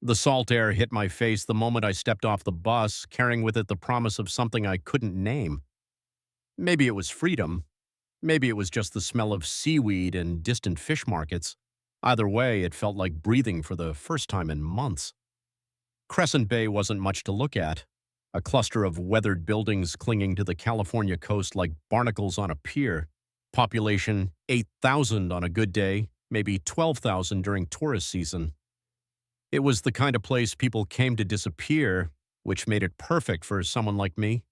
The salt air hit my face the moment I stepped off the bus, carrying with it the promise of something I couldn't name. Maybe it was freedom. Maybe it was just the smell of seaweed and distant fish markets. Either way, it felt like breathing for the first time in months. Crescent Bay wasn't much to look at. A cluster of weathered buildings clinging to the California coast like barnacles on a pier. Population 8,000 on a good day, maybe 12,000 during tourist season. It was the kind of place people came to disappear, which made it perfect for someone like me.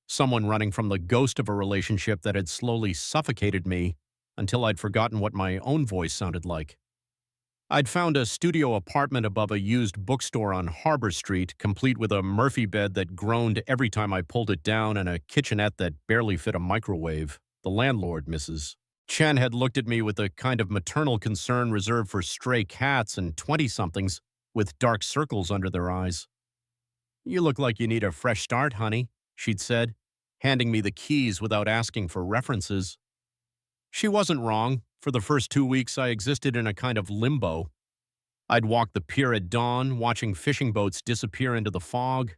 Someone running from the ghost of a relationship that had slowly suffocated me until I'd forgotten what my own voice sounded like. I'd found a studio apartment above a used bookstore on Harbor Street, complete with a Murphy bed that groaned every time I pulled it down and a kitchenette that barely fit a microwave. The landlord, Mrs. Chen, had looked at me with a kind of maternal concern reserved for stray cats and 20-somethings with dark circles under their eyes. "You look like you need a fresh start, honey," she'd said, handing me the keys without asking for references. She wasn't wrong. For the first 2 weeks, I existed in a kind of limbo. I'd walk the pier at dawn, watching fishing boats disappear into the fog.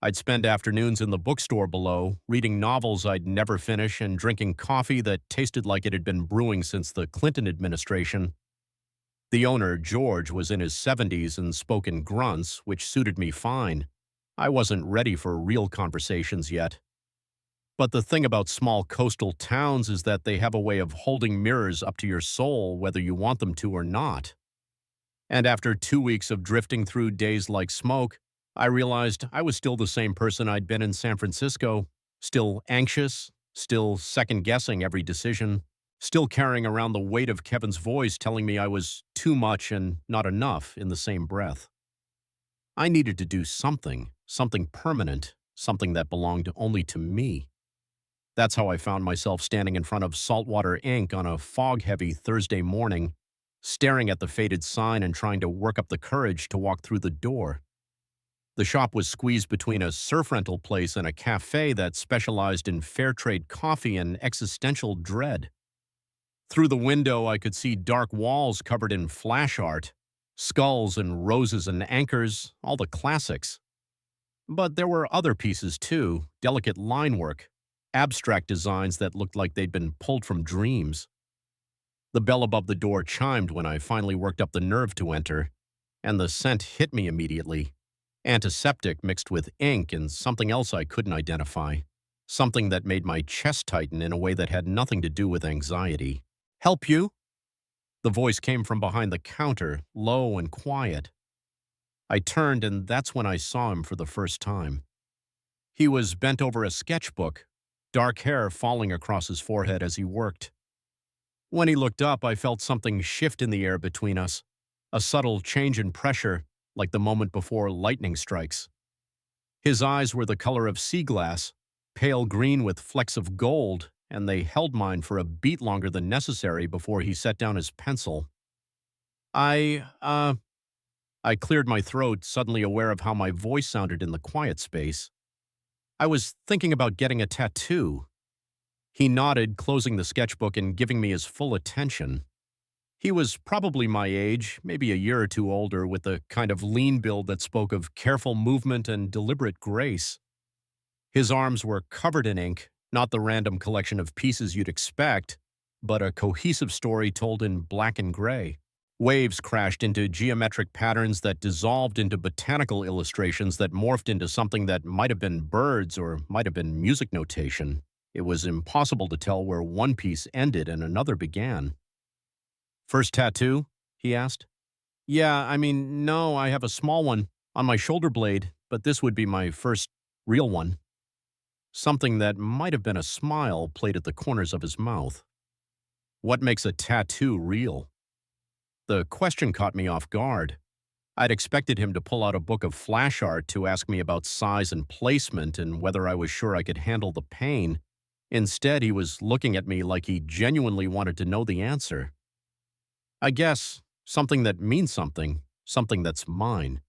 I'd spend afternoons in the bookstore below, reading novels I'd never finish and drinking coffee that tasted like it had been brewing since the Clinton administration. The owner, George, was in his 70s and spoke in grunts, which suited me fine. I wasn't ready for real conversations yet. But the thing about small coastal towns is that they have a way of holding mirrors up to your soul whether you want them to or not. And after 2 weeks of drifting through days like smoke, I realized I was still the same person I'd been in San Francisco, still anxious, still second-guessing every decision, still carrying around the weight of Kevin's voice telling me I was too much and not enough in the same breath. I needed to do something, something permanent, something that belonged only to me. That's how I found myself standing in front of Saltwater Inc. on a fog-heavy Thursday morning, staring at the faded sign and trying to work up the courage to walk through the door. The shop was squeezed between a surf rental place and a cafe that specialized in fair trade coffee and existential dread. Through the window, I could see dark walls covered in flash art, skulls and roses and anchors, all the classics. But there were other pieces too, delicate line work, abstract designs that looked like they'd been pulled from dreams. The bell above the door chimed when I finally worked up the nerve to enter, and the scent hit me immediately. Antiseptic mixed with ink and something else I couldn't identify. Something that made my chest tighten in a way that had nothing to do with anxiety. "Help you?" The voice came from behind the counter, low and quiet. I turned, and that's when I saw him for the first time. He was bent over a sketchbook, dark hair falling across his forehead as he worked. When he looked up, I felt something shift in the air between us, a subtle change in pressure, like the moment before lightning strikes. His eyes were the color of sea glass, pale green with flecks of gold, and they held mine for a beat longer than necessary before he set down his pencil. I cleared my throat, suddenly aware of how my voice sounded in the quiet space. "I was thinking about getting a tattoo." He nodded, closing the sketchbook and giving me his full attention. He was probably my age, maybe a year or two older, with the kind of lean build that spoke of careful movement and deliberate grace. His arms were covered in ink, not the random collection of pieces you'd expect, but a cohesive story told in black and gray. Waves crashed into geometric patterns that dissolved into botanical illustrations that morphed into something that might have been birds or might have been music notation. It was impossible to tell where one piece ended and another began. "First tattoo?" he asked. "Yeah, no, I have a small one on my shoulder blade, but this would be my first real one." Something that might have been a smile played at the corners of his mouth. What makes a tattoo real? The question caught me off guard. I'd expected him to pull out a book of flash art to ask me about size and placement and whether I was sure I could handle the pain. Instead, he was looking at me like he genuinely wanted to know the answer. "I guess something that means something, something that's mine."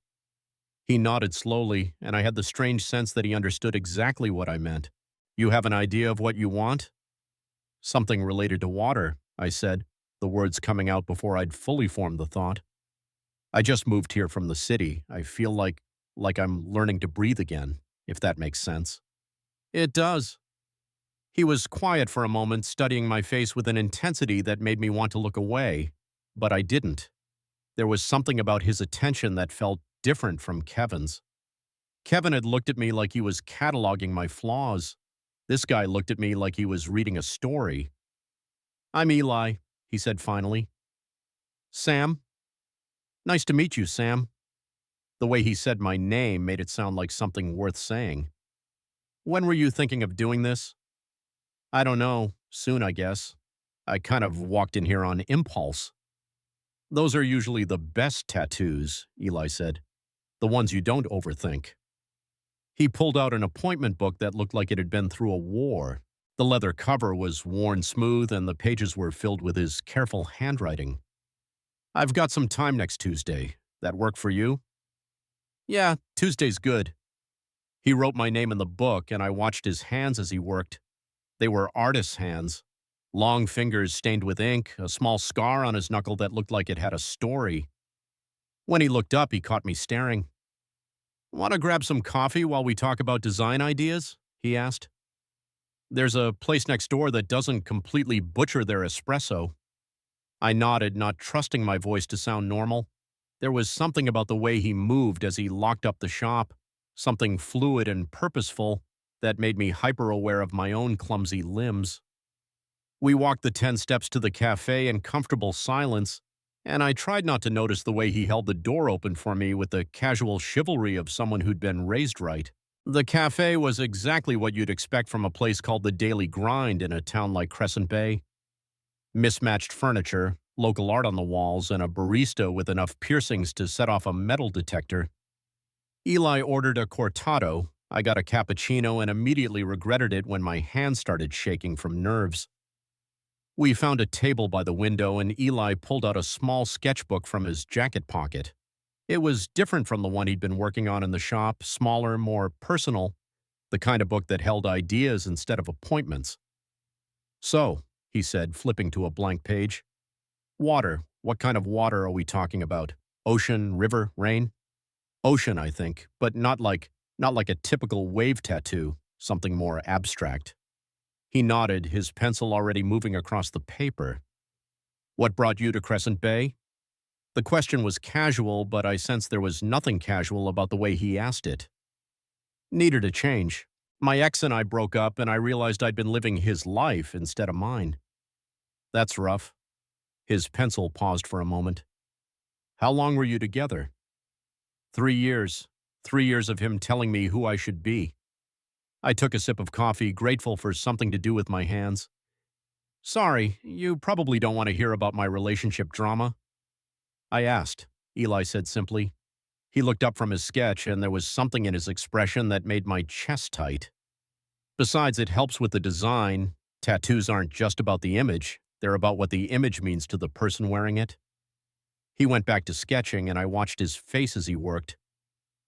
He nodded slowly, and I had the strange sense that he understood exactly what I meant. "You have an idea of what you want?" "Something related to water," I said, the words coming out before I'd fully formed the thought. I just moved here from the city. I feel like I'm learning to breathe again, if that makes sense. It does. He was quiet for a moment, studying my face with an intensity that made me want to look away, but I didn't. There was something about his attention that felt different from Kevin's. Kevin had looked at me like he was cataloging my flaws. This guy looked at me like he was reading a story. I'm Eli, he said finally. Sam? Nice to meet you, Sam. The way he said my name made it sound like something worth saying. When were you thinking of doing this? I don't know. Soon, I guess. I kind of walked in here on impulse. Those are usually the best tattoos, Eli said. The ones you don't overthink. He pulled out an appointment book that looked like it had been through a war. The leather cover was worn smooth and the pages were filled with his careful handwriting. I've got some time next Tuesday. That work for you? Yeah, Tuesday's good. He wrote my name in the book and I watched his hands as he worked. They were artist's hands. Long fingers stained with ink, a small scar on his knuckle that looked like it had a story. When he looked up, he caught me staring. Want to grab some coffee while we talk about design ideas? He asked. There's a place next door that doesn't completely butcher their espresso. I nodded, not trusting my voice to sound normal. There was something about the way he moved as he locked up the shop, something fluid and purposeful that made me hyper-aware of my own clumsy limbs. We walked the 10 steps to the cafe in comfortable silence, and I tried not to notice the way he held the door open for me with the casual chivalry of someone who'd been raised right. The cafe was exactly what you'd expect from a place called the Daily Grind in a town like Crescent Bay. Mismatched furniture, local art on the walls, and a barista with enough piercings to set off a metal detector. Eli ordered a cortado. I got a cappuccino and immediately regretted it when my hand started shaking from nerves. We found a table by the window and Eli pulled out a small sketchbook from his jacket pocket. It was different from the one he'd been working on in the shop, smaller, more personal, the kind of book that held ideas instead of appointments. So, he said, flipping to a blank page. Water. What kind of water are we talking about? Ocean, river, rain? Ocean, I think, but not like a typical wave tattoo, something more abstract. He nodded, his pencil already moving across the paper. What brought you to Crescent Bay? The question was casual, but I sensed there was nothing casual about the way he asked it. Needed a change. My ex and I broke up, and I realized I'd been living his life instead of mine. That's rough. His pencil paused for a moment. How long were you together? 3 years. 3 years of him telling me who I should be. I took a sip of coffee, grateful for something to do with my hands. Sorry, you probably don't want to hear about my relationship drama. I asked, Eli said simply. He looked up from his sketch, and there was something in his expression that made my chest tight. Besides, it helps with the design. Tattoos aren't just about the image. They're about what the image means to the person wearing it. He went back to sketching, and I watched his face as he worked.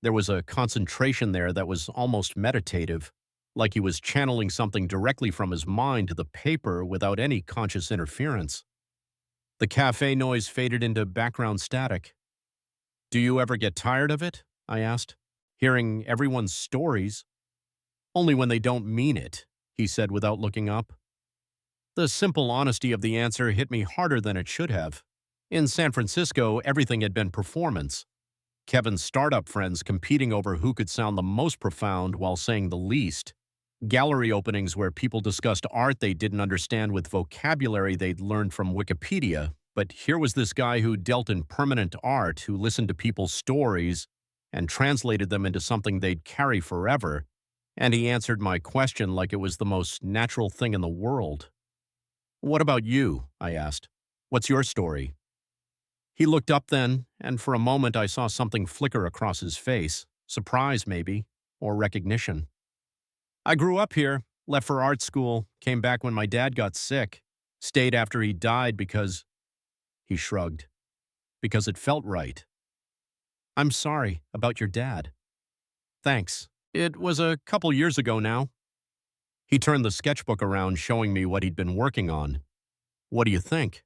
There was a concentration there that was almost meditative, like he was channeling something directly from his mind to the paper without any conscious interference. The cafe noise faded into background static. Do you ever get tired of it? I asked. Hearing everyone's stories? Only when they don't mean it, he said without looking up. The simple honesty of the answer hit me harder than it should have. In San Francisco, everything had been performance. Kevin's startup friends competing over who could sound the most profound while saying the least. Gallery openings where people discussed art they didn't understand with vocabulary they'd learned from Wikipedia, but here was this guy who dealt in permanent art, who listened to people's stories and translated them into something they'd carry forever, and he answered my question like it was the most natural thing in the world. What about you? I asked. What's your story? He looked up then, and for a moment I saw something flicker across his face, surprise maybe, or recognition. I grew up here, left for art school, came back when my dad got sick, stayed after he died because, he shrugged, because it felt right. I'm sorry about your dad. Thanks. It was a couple years ago now. He turned the sketchbook around, showing me what he'd been working on. What do you think?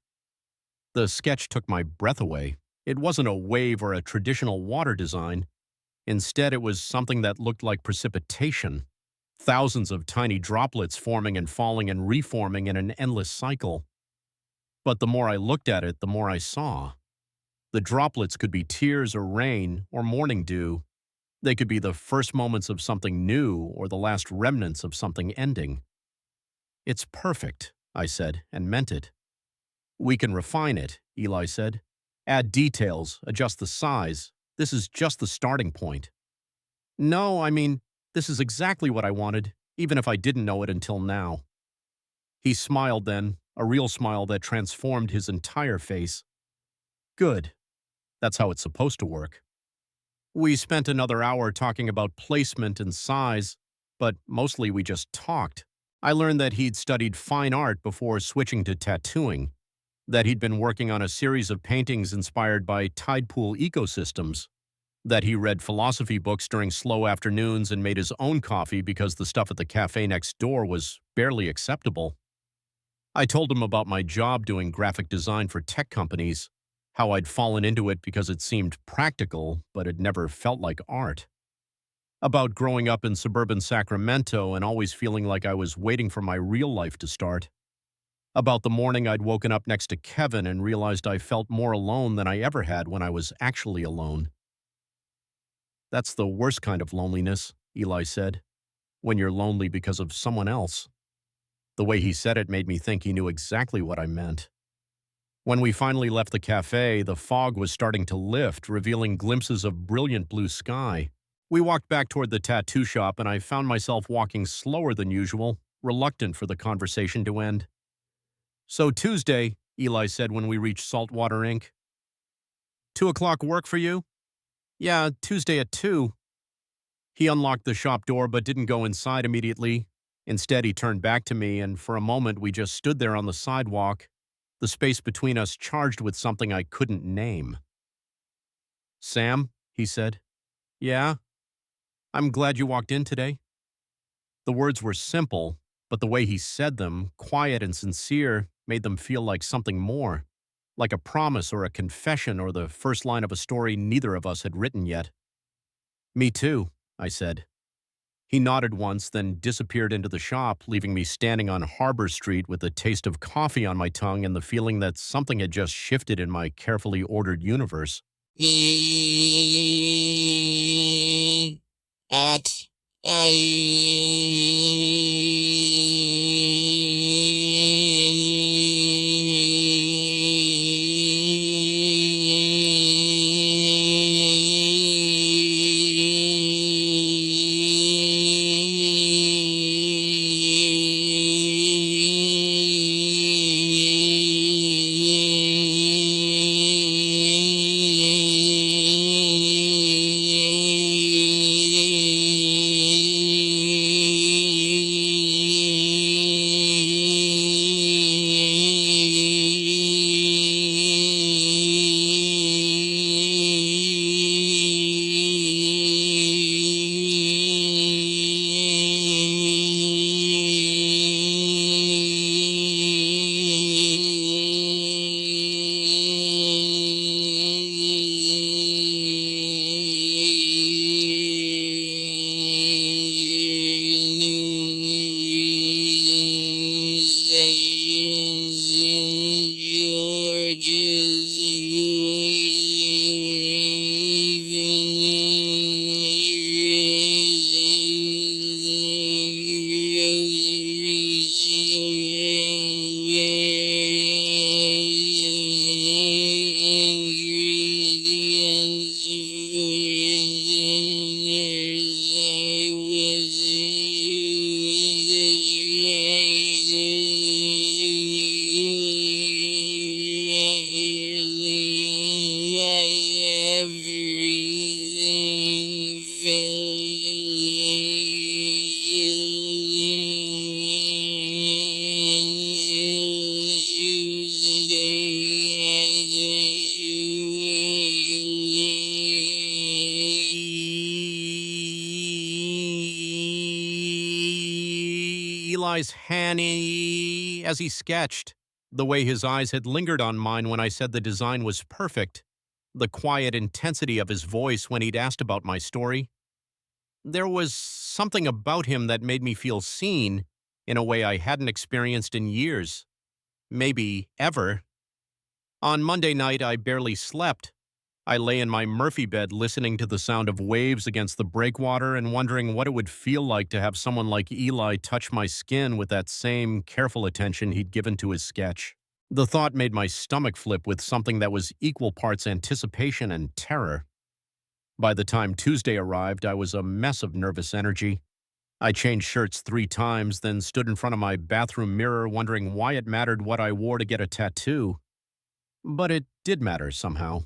The sketch took my breath away. It wasn't a wave or a traditional water design. Instead, it was something that looked like precipitation. Thousands of tiny droplets forming and falling and reforming in an endless cycle. But the more I looked at it, the more I saw. The droplets could be tears or rain or morning dew. They could be the first moments of something new or the last remnants of something ending. It's perfect, I said, and meant it. We can refine it, Eli said. Add details, adjust the size. This is just the starting point. No, I mean, this is exactly what I wanted, even if I didn't know it until now. He smiled then, a real smile that transformed his entire face. Good. That's how it's supposed to work. We spent another hour talking about placement and size, but mostly we just talked. I learned that he'd studied fine art before switching to tattooing, that he'd been working on a series of paintings inspired by tide pool ecosystems, that he read philosophy books during slow afternoons and made his own coffee because the stuff at the cafe next door was barely acceptable. I told him about my job doing graphic design for tech companies, how I'd fallen into it because it seemed practical, but it never felt like art. About growing up in suburban Sacramento and always feeling like I was waiting for my real life to start. About the morning I'd woken up next to Kevin and realized I felt more alone than I ever had when I was actually alone. That's the worst kind of loneliness, Eli said, when you're lonely because of someone else. The way he said it made me think he knew exactly what I meant. When we finally left the cafe, the fog was starting to lift, revealing glimpses of brilliant blue sky. We walked back toward the tattoo shop, and I found myself walking slower than usual, reluctant for the conversation to end. So Tuesday, Eli said when we reached Saltwater Inc. 2 o'clock work for you? Yeah, Tuesday at 2. He unlocked the shop door but didn't go inside immediately. Instead, he turned back to me, and for a moment we just stood there on the sidewalk, the space between us charged with something I couldn't name. Sam, he said. Yeah? I'm glad you walked in today. The words were simple, but the way he said them, quiet and sincere, made them feel like something more, like a promise or a confession or the first line of a story neither of us had written yet. Me too, I said. He nodded once, then disappeared into the shop, leaving me standing on Harbor Street with the taste of coffee on my tongue and the feeling that something had just shifted in my carefully ordered universe. At Eli's as he sketched, the way his eyes had lingered on mine when I said the design was perfect. the quiet intensity of his voice when he'd asked about my story. There was something about him that made me feel seen in a way I hadn't experienced in years, maybe ever. On Monday night, I barely slept. I lay in my Murphy bed listening to the sound of waves against the breakwater and wondering what it would feel like to have someone like Eli touch my skin with that same careful attention he'd given to his sketch. The thought made my stomach flip with something that was equal parts anticipation and terror. By the time Tuesday arrived, I was a mess of nervous energy. I changed shirts 3 times, then stood in front of my bathroom mirror wondering why it mattered what I wore to get a tattoo. But it did matter somehow.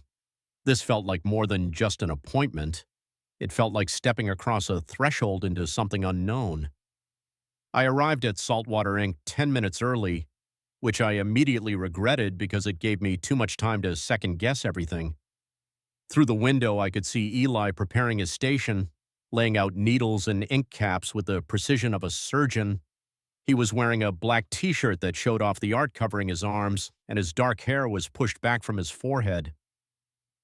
This felt like more than just an appointment. It felt like stepping across a threshold into something unknown. I arrived at Saltwater Inc. 10 minutes early, which I immediately regretted because it gave me too much time to second-guess everything. Through the window, I could see Eli preparing his station, laying out needles and ink caps with the precision of a surgeon. He was wearing a black t-shirt that showed off the art covering his arms, and his dark hair was pushed back from his forehead.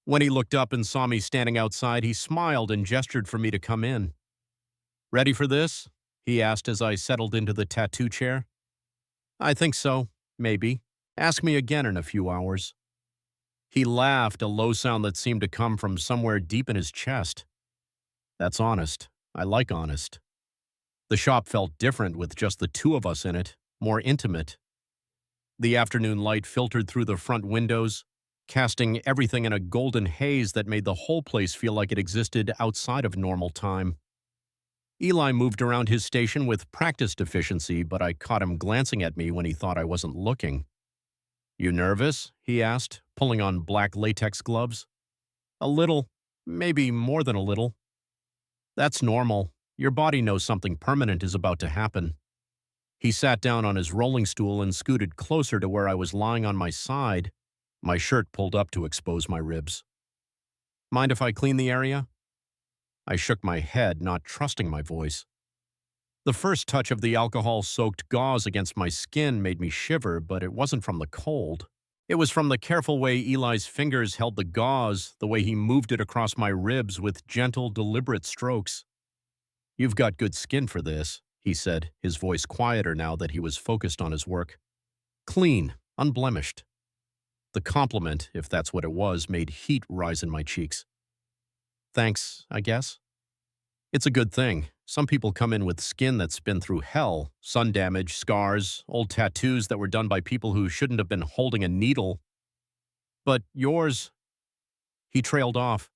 When he looked up and saw me standing outside, he smiled and gestured for me to come in. "Ready for this?" he asked as I settled into the tattoo chair. "I think so, maybe. Ask me again in a few hours." He laughed, a low sound that seemed to come from somewhere deep in his chest. That's honest. I like honest. The shop felt different with just the two of us in it, more intimate. The afternoon light filtered through the front windows, casting everything in a golden haze that made the whole place feel like it existed outside of normal time. Eli moved around his station with practiced efficiency, but I caught him glancing at me when he thought I wasn't looking. "You nervous?" he asked, pulling on black latex gloves. "A little, maybe more than a little." "That's normal. Your body knows something permanent is about to happen." He sat down on his rolling stool and scooted closer to where I was lying on my side, my shirt pulled up to expose my ribs. "Mind if I clean the area?" I shook my head, not trusting my voice. The first touch of the alcohol-soaked gauze against my skin made me shiver, but it wasn't from the cold. It was from the careful way Eli's fingers held the gauze, the way he moved it across my ribs with gentle, deliberate strokes. "You've got good skin for this," he said, his voice quieter now that he was focused on his work. "Clean, unblemished." The compliment, if that's what it was, made heat rise in my cheeks. "Thanks, I guess." "It's a good thing. Some people come in with skin that's been through hell, sun damage, scars, old tattoos that were done by people who shouldn't have been holding a needle. But yours—" He trailed off,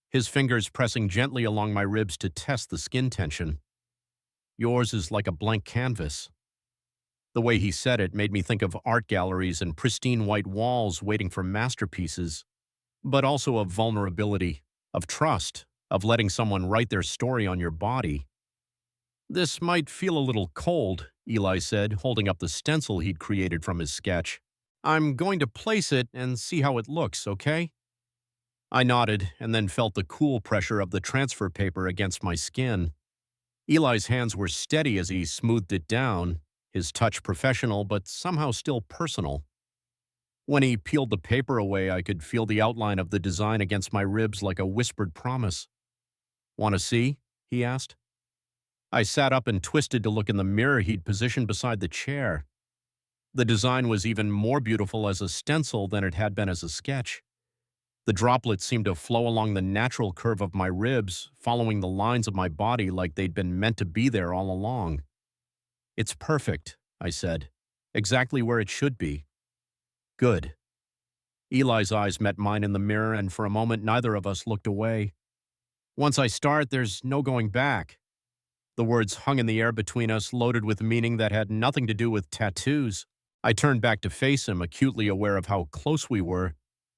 his fingers pressing gently along my ribs to test the skin tension. "Yours is like a blank canvas." The way he said it made me think of art galleries and pristine white walls waiting for masterpieces, but also of vulnerability, of trust, of letting someone write their story on your body. "This might feel a little cold," Eli said, holding up the stencil he'd created from his sketch. "I'm going to place it and see how it looks, okay?" I nodded and then felt the cool pressure of the transfer paper against my skin. Eli's hands were steady as he smoothed it down, his touch professional but somehow still personal. When he peeled the paper away, I could feel the outline of the design against my ribs like a whispered promise. "Want to see?" he asked. I sat up and twisted to look in the mirror he'd positioned beside the chair. The design was even more beautiful as a stencil than it had been as a sketch. The droplets seemed to flow along the natural curve of my ribs, following the lines of my body like they'd been meant to be there all along. "It's perfect," I said. "Exactly where it should be." "Good." Eli's eyes met mine in the mirror, and for a moment neither of us looked away. "Once I start, there's no going back." The words hung in the air between us, loaded with meaning that had nothing to do with tattoos. I turned back to face him, acutely aware of how close we were,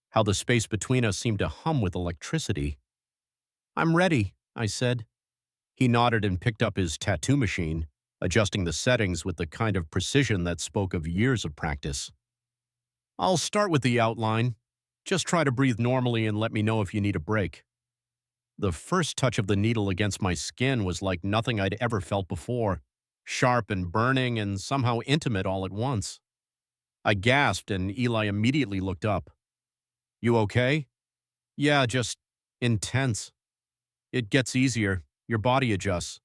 how the space between us seemed to hum with electricity. "I'm ready," I said. He nodded and picked up his tattoo machine, adjusting the settings with the kind of precision that spoke of years of practice. "I'll start with the outline. Just try to breathe normally and let me know if you need a break." The first touch of the needle against my skin was like nothing I'd ever felt before, sharp and burning and somehow intimate all at once. I gasped and Eli immediately looked up. "You okay?" Yeah, just intense. It gets easier. Your body adjusts.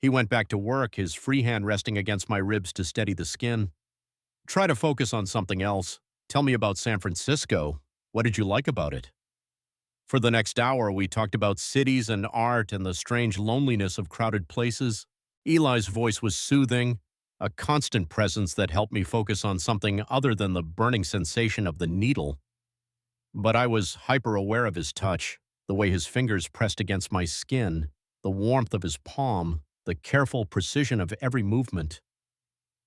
He went back to work, his free hand resting against my ribs to steady the skin. Try to focus on something else. Tell me about San Francisco. What did you like about it? For the next hour, we talked about cities and art and the strange loneliness of crowded places. Eli's voice was soothing, a constant presence that helped me focus on something other than the burning sensation of the needle. But I was hyper aware of his touch, the way his fingers pressed against my skin, the warmth of his palm, the careful precision of every movement.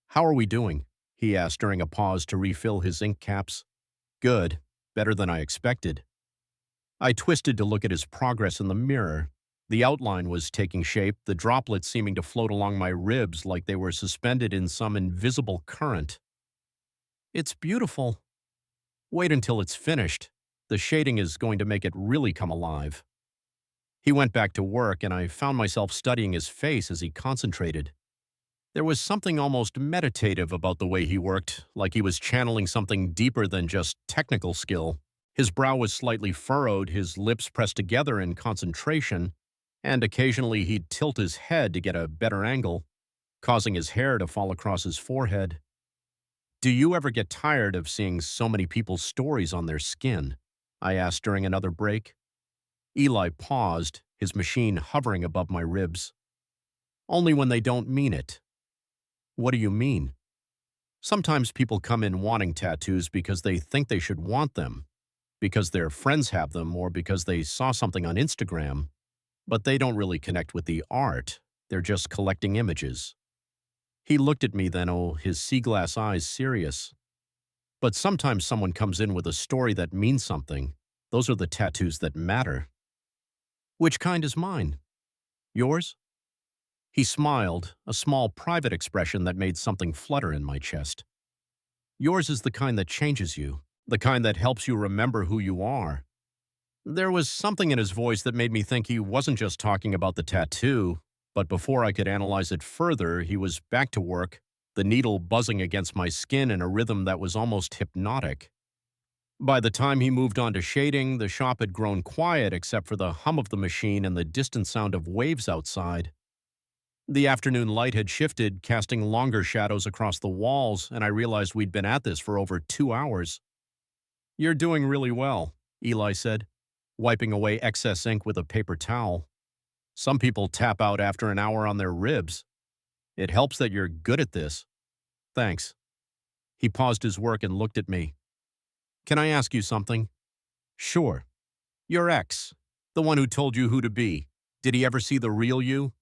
How are we doing? He asked during a pause to refill his ink caps. Good, better than I expected. I twisted to look at his progress in the mirror. The outline was taking shape, the droplets seeming to float along my ribs like they were suspended in some invisible current. It's beautiful. Wait until it's finished. The shading is going to make it really come alive. He went back to work, and I found myself studying his face as he concentrated. There was something almost meditative about the way he worked, like he was channeling something deeper than just technical skill. His brow was slightly furrowed, his lips pressed together in concentration, and occasionally he'd tilt his head to get a better angle, causing his hair to fall across his forehead. Do you ever get tired of seeing so many people's stories on their skin? I asked during another break. Eli paused, his machine hovering above my ribs. Only when they don't mean it. What do you mean? Sometimes people come in wanting tattoos because they think they should want them, because their friends have them, or because they saw something on Instagram, but they don't really connect with the art. They're just collecting images. He looked at me then, his sea glass eyes serious. But sometimes someone comes in with a story that means something. Those are the tattoos that matter. Which kind is mine? Yours? He smiled, a small private expression that made something flutter in my chest. Yours is the kind that changes you, the kind that helps you remember who you are. There was something in his voice that made me think he wasn't just talking about the tattoo, but before I could analyze it further, he was back to work, the needle buzzing against my skin in a rhythm that was almost hypnotic. By the time he moved on to shading, the shop had grown quiet except for the hum of the machine and the distant sound of waves outside. The afternoon light had shifted, casting longer shadows across the walls, and I realized we'd been at this for over 2 hours. You're doing really well, Eli said, wiping away excess ink with a paper towel. Some people tap out after an hour on their ribs. It helps that you're good at this. Thanks. He paused his work and looked at me. Can I ask you something? Sure. Your ex, the one who told you who to be, did he ever see the real you?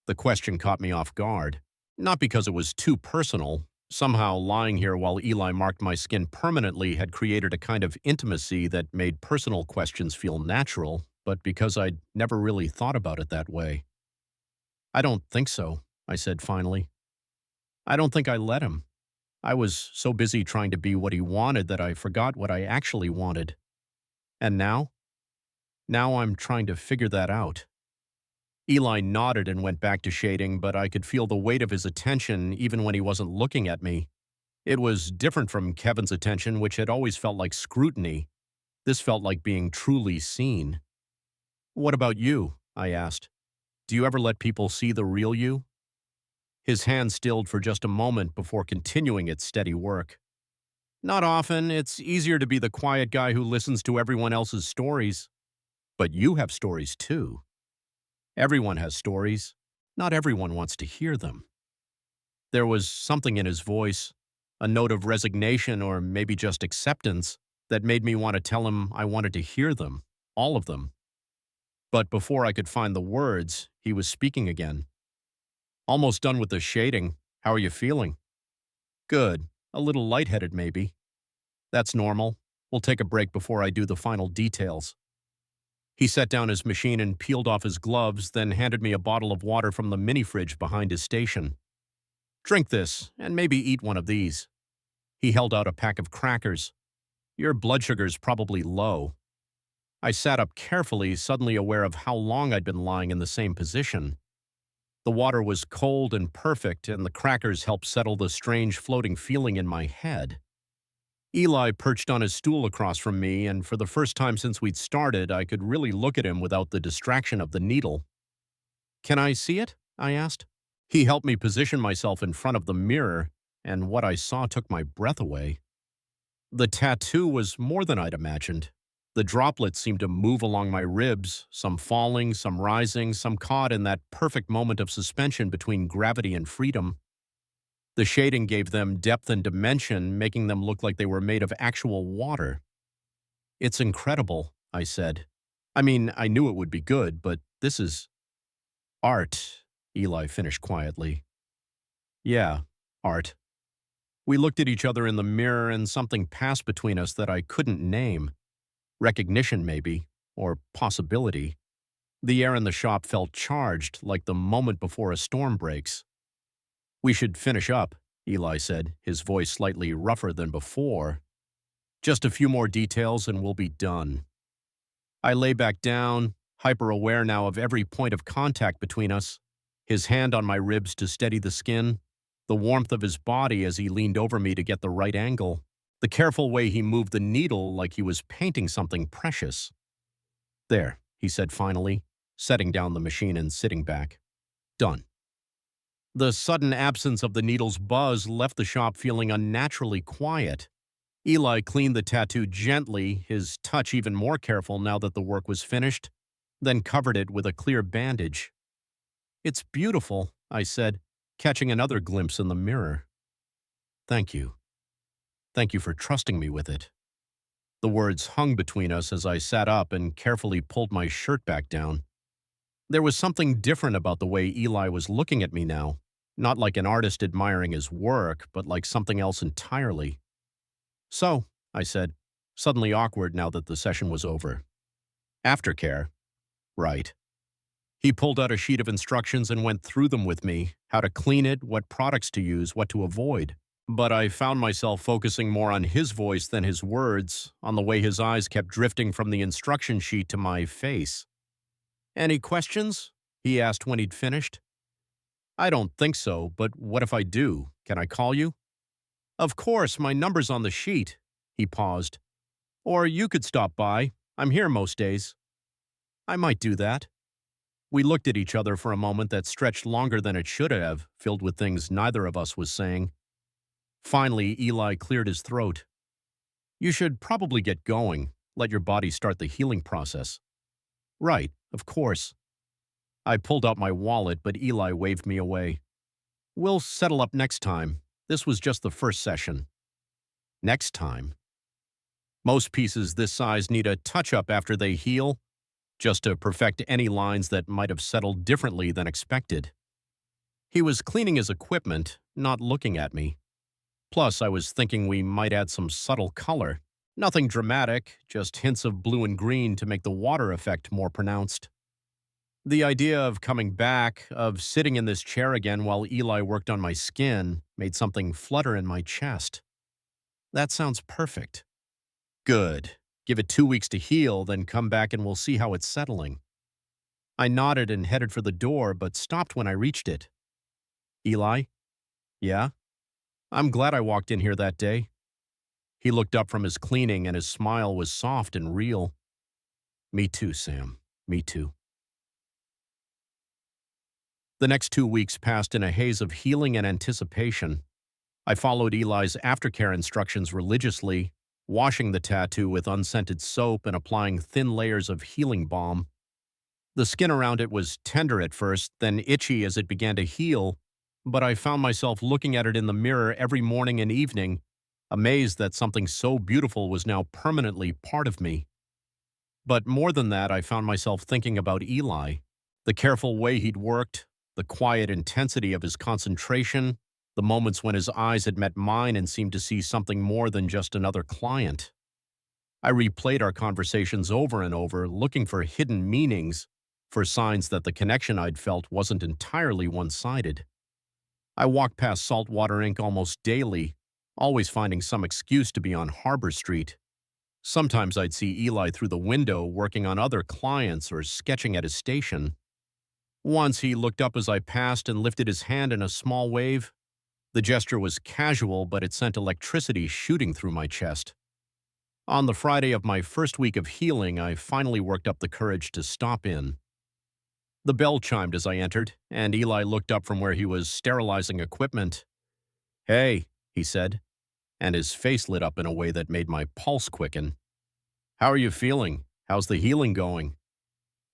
The question caught me off guard. Not because it was too personal. Somehow, lying here while Eli marked my skin permanently had created a kind of intimacy that made personal questions feel natural, but because I'd never really thought about it that way. I don't think so, I said finally. I don't think I let him. I was so busy trying to be what he wanted that I forgot what I actually wanted. And now? Now I'm trying to figure that out. Eli nodded and went back to shading, but I could feel the weight of his attention even when he wasn't looking at me. It was different from Kevin's attention, which had always felt like scrutiny. This felt like being truly seen. What about you? I asked. Do you ever let people see the real you? His hand stilled for just a moment before continuing its steady work. Not often. It's easier to be the quiet guy who listens to everyone else's stories. But you have stories too. Everyone has stories. Not everyone wants to hear them. There was something in his voice, a note of resignation or maybe just acceptance, that made me want to tell him I wanted to hear them, all of them. But before I could find the words, he was speaking again. Almost done with the shading. How are you feeling? Good. A little lightheaded, maybe. That's normal. We'll take a break before I do the final details. He set down his machine and peeled off his gloves, then handed me a bottle of water from the mini-fridge behind his station. Drink this, and maybe eat one of these. He held out a pack of crackers. Your blood sugar's probably low. I sat up carefully, suddenly aware of how long I'd been lying in the same position. The water was cold and perfect, and the crackers helped settle the strange floating feeling in my head. Eli perched on his stool across from me, and for the first time since we'd started, I could really look at him without the distraction of the needle. Can I see it? I asked. He helped me position myself in front of the mirror, and what I saw took my breath away. The tattoo was more than I'd imagined. The droplets seemed to move along my ribs, some falling, some rising, some caught in that perfect moment of suspension between gravity and freedom. The shading gave them depth and dimension, making them look like they were made of actual water. It's incredible, I said. I mean, I knew it would be good, but this is art, Eli finished quietly. Yeah, art. We looked at each other in the mirror and something passed between us that I couldn't name. Recognition, maybe, or possibility. The air in the shop felt charged, like the moment before a storm breaks. We should finish up, Eli said, his voice slightly rougher than before. Just a few more details and we'll be done. I lay back down, hyper-aware now of every point of contact between us, his hand on my ribs to steady the skin, the warmth of his body as he leaned over me to get the right angle, the careful way he moved the needle like he was painting something precious. There, he said finally, setting down the machine and sitting back. Done. The sudden absence of the needle's buzz left the shop feeling unnaturally quiet. Eli cleaned the tattoo gently, his touch even more careful now that the work was finished, then covered it with a clear bandage. It's beautiful, I said, catching another glimpse in the mirror. Thank you. Thank you for trusting me with it. The words hung between us as I sat up and carefully pulled my shirt back down. There was something different about the way Eli was looking at me now, not like an artist admiring his work, but like something else entirely. So, I said, suddenly awkward now that the session was over. Aftercare. Right. He pulled out a sheet of instructions and went through them with me, how to clean it, what products to use, what to avoid. But I found myself focusing more on his voice than his words, on the way his eyes kept drifting from the instruction sheet to my face. Any questions? He asked when he'd finished. I don't think so, but what if I do? Can I call you? Of course, my number's on the sheet. He paused. Or you could stop by. I'm here most days. I might do that. We looked at each other for a moment that stretched longer than it should have, filled with things neither of us was saying. Finally, Eli cleared his throat. You should probably get going. Let your body start the healing process. Right, of course. I pulled out my wallet, but Eli waved me away. We'll settle up next time. This was just the first session. Next time. Most pieces this size need a touch-up after they heal, just to perfect any lines that might have settled differently than expected. He was cleaning his equipment, not looking at me. Plus, I was thinking we might add some subtle color. Nothing dramatic, just hints of blue and green to make the water effect more pronounced. The idea of coming back, of sitting in this chair again while Eli worked on my skin, made something flutter in my chest. That sounds perfect. Good. Give it 2 weeks to heal, then come back and we'll see how it's settling. I nodded and headed for the door, but stopped when I reached it. Eli? Yeah? I'm glad I walked in here that day. He looked up from his cleaning and his smile was soft and real. Me too, Sam. Me too. The next 2 weeks passed in a haze of healing and anticipation. I followed Eli's aftercare instructions religiously, washing the tattoo with unscented soap and applying thin layers of healing balm. The skin around it was tender at first, then itchy as it began to heal, but I found myself looking at it in the mirror every morning and evening, amazed that something so beautiful was now permanently part of me. But more than that, I found myself thinking about Eli, the careful way he'd worked, the quiet intensity of his concentration, the moments when his eyes had met mine and seemed to see something more than just another client. I replayed our conversations over and over, looking for hidden meanings, for signs that the connection I'd felt wasn't entirely one-sided. I walked past Saltwater Ink almost daily, always finding some excuse to be on Harbor Street. Sometimes I'd see Eli through the window working on other clients or sketching at his station. Once he looked up as I passed and lifted his hand in a small wave. The gesture was casual, but it sent electricity shooting through my chest. On the Friday of my first week of healing, I finally worked up the courage to stop in. The bell chimed as I entered, and Eli looked up from where he was sterilizing equipment. "Hey," he said, and his face lit up in a way that made my pulse quicken. "How are you feeling? How's the healing going?"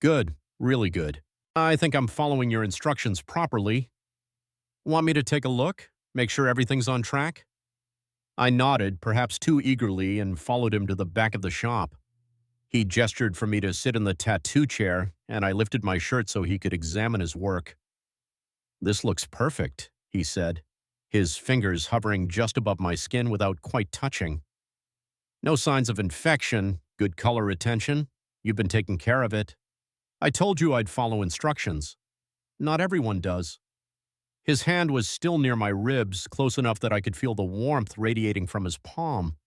"Good, really good. I think I'm following your instructions properly. Want me to take a look? Make sure everything's on track?" I nodded, perhaps too eagerly, and followed him to the back of the shop. He gestured for me to sit in the tattoo chair, and I lifted my shirt so he could examine his work. "This looks perfect," he said, his fingers hovering just above my skin without quite touching. "No signs of infection, good color retention. You've been taking care of it. I told you I'd follow instructions. Not everyone does." His hand was still near my ribs, close enough that I could feel the warmth radiating from his palm.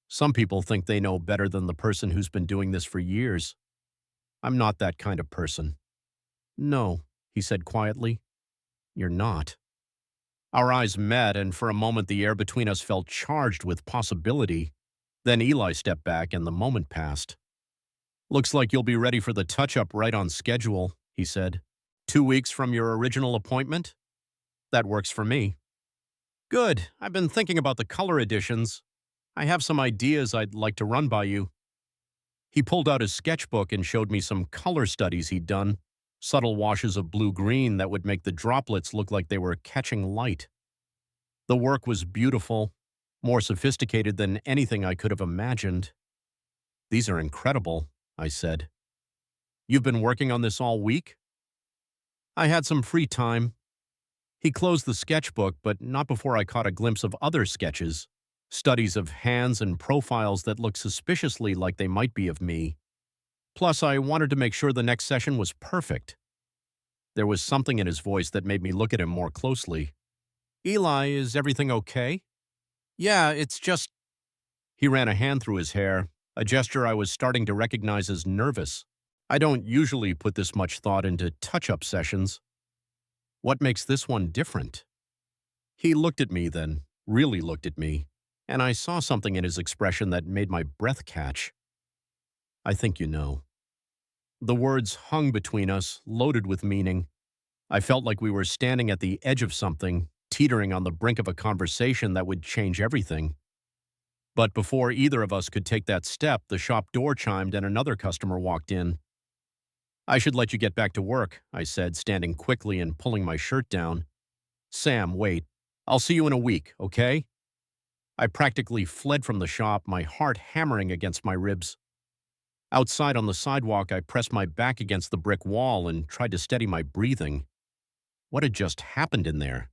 Some people think they know better than the person who's been doing this for years. I'm not that kind of person. "No," he said quietly. "You're not." Our eyes met, and for a moment the air between us felt charged with possibility. Then Eli stepped back, and the moment passed. "Looks like you'll be ready for the touch-up right on schedule," he said. "2 weeks from your original appointment?" "That works for me." "Good. I've been thinking about the color additions. I have some ideas I'd like to run by you." He pulled out his sketchbook and showed me some color studies he'd done, subtle washes of blue-green that would make the droplets look like they were catching light. The work was beautiful, more sophisticated than anything I could have imagined. "These are incredible," I said. "You've been working on this all week?" "I had some free time." He closed the sketchbook, but not before I caught a glimpse of other sketches, studies of hands and profiles that looked suspiciously like they might be of me. Plus, I wanted to make sure the next session was perfect. There was something in his voice that made me look at him more closely. "Eli, is everything okay?" "Yeah, it's just—" He ran a hand through his hair, a gesture I was starting to recognize as nervous. I don't usually put this much thought into touch-up sessions. What makes this one different? He looked at me then, really looked at me, and I saw something in his expression that made my breath catch. "I think you know." The words hung between us, loaded with meaning. I felt like we were standing at the edge of something, teetering on the brink of a conversation that would change everything. But before either of us could take that step, the shop door chimed and another customer walked in. "I should let you get back to work," I said, standing quickly and pulling my shirt down. "Sam, wait. I'll see you in a week, okay?" I practically fled from the shop, my heart hammering against my ribs. Outside on the sidewalk, I pressed my back against the brick wall and tried to steady my breathing. What had just happened in there?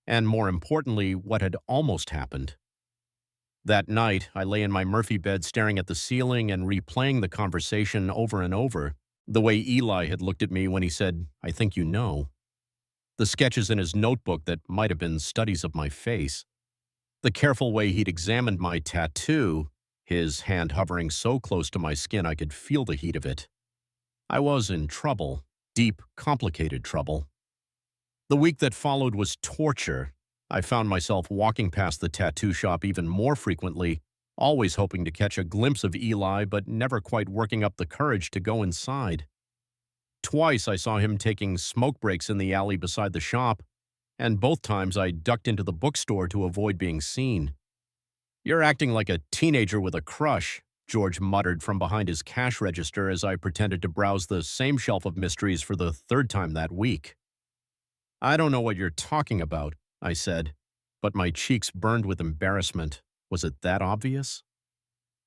And more importantly, what had almost happened? That night, I lay in my Murphy bed staring at the ceiling and replaying the conversation over and over, the way Eli had looked at me when he said, "I think you know." The sketches in his notebook that might have been studies of my face. The careful way he'd examined my tattoo, his hand hovering so close to my skin I could feel the heat of it. I was in trouble, deep, complicated trouble. The week that followed was torture. I found myself walking past the tattoo shop even more frequently, always hoping to catch a glimpse of Eli, but never quite working up the courage to go inside. Twice I saw him taking smoke breaks in the alley beside the shop, and both times I ducked into the bookstore to avoid being seen. "You're acting like a teenager with a crush," George muttered from behind his cash register as I pretended to browse the same shelf of mysteries for the third time that week. "I don't know what you're talking about," I said, but my cheeks burned with embarrassment. Was it that obvious?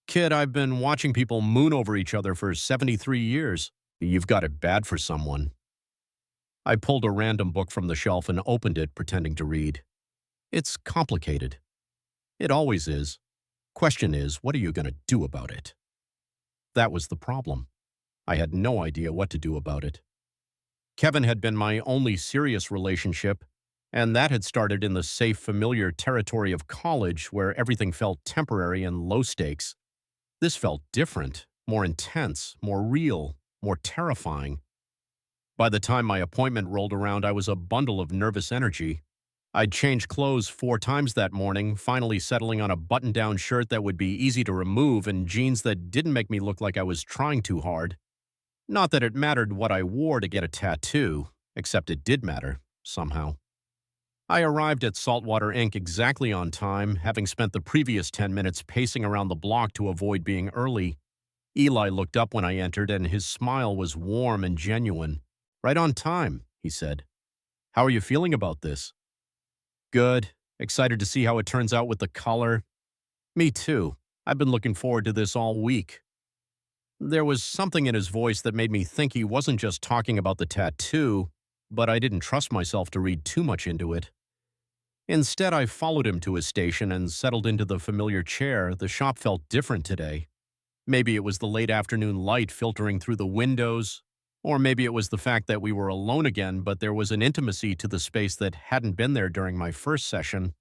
"Kid, I've been watching people moon over each other for 73 years. You've got it bad for someone." I pulled a random book from the shelf and opened it, pretending to read. "It's complicated." "It always is. Question is, what are you going to do about it?" That was the problem. I had no idea what to do about it. Kevin had been my only serious relationship, and that had started in the safe, familiar territory of college where everything felt temporary and low stakes. This felt different, more intense, more real, more terrifying. By the time my appointment rolled around, I was a bundle of nervous energy. I'd changed clothes 4 times that morning, finally settling on a button-down shirt that would be easy to remove and jeans that didn't make me look like I was trying too hard. Not that it mattered what I wore to get a tattoo, except it did matter, somehow. I arrived at Saltwater Ink. exactly on time, having spent the previous 10 minutes pacing around the block to avoid being early. Eli looked up when I entered, and his smile was warm and genuine. "Right on time," he said. "How are you feeling about this?" "Good. Excited to see how it turns out with the color." "Me too. I've been looking forward to this all week." There was something in his voice that made me think he wasn't just talking about the tattoo, but I didn't trust myself to read too much into it. Instead, I followed him to his station and settled into the familiar chair. The shop felt different today. Maybe it was the late afternoon light filtering through the windows, or maybe it was the fact that we were alone again, but there was an intimacy to the space that hadn't been there during my first session.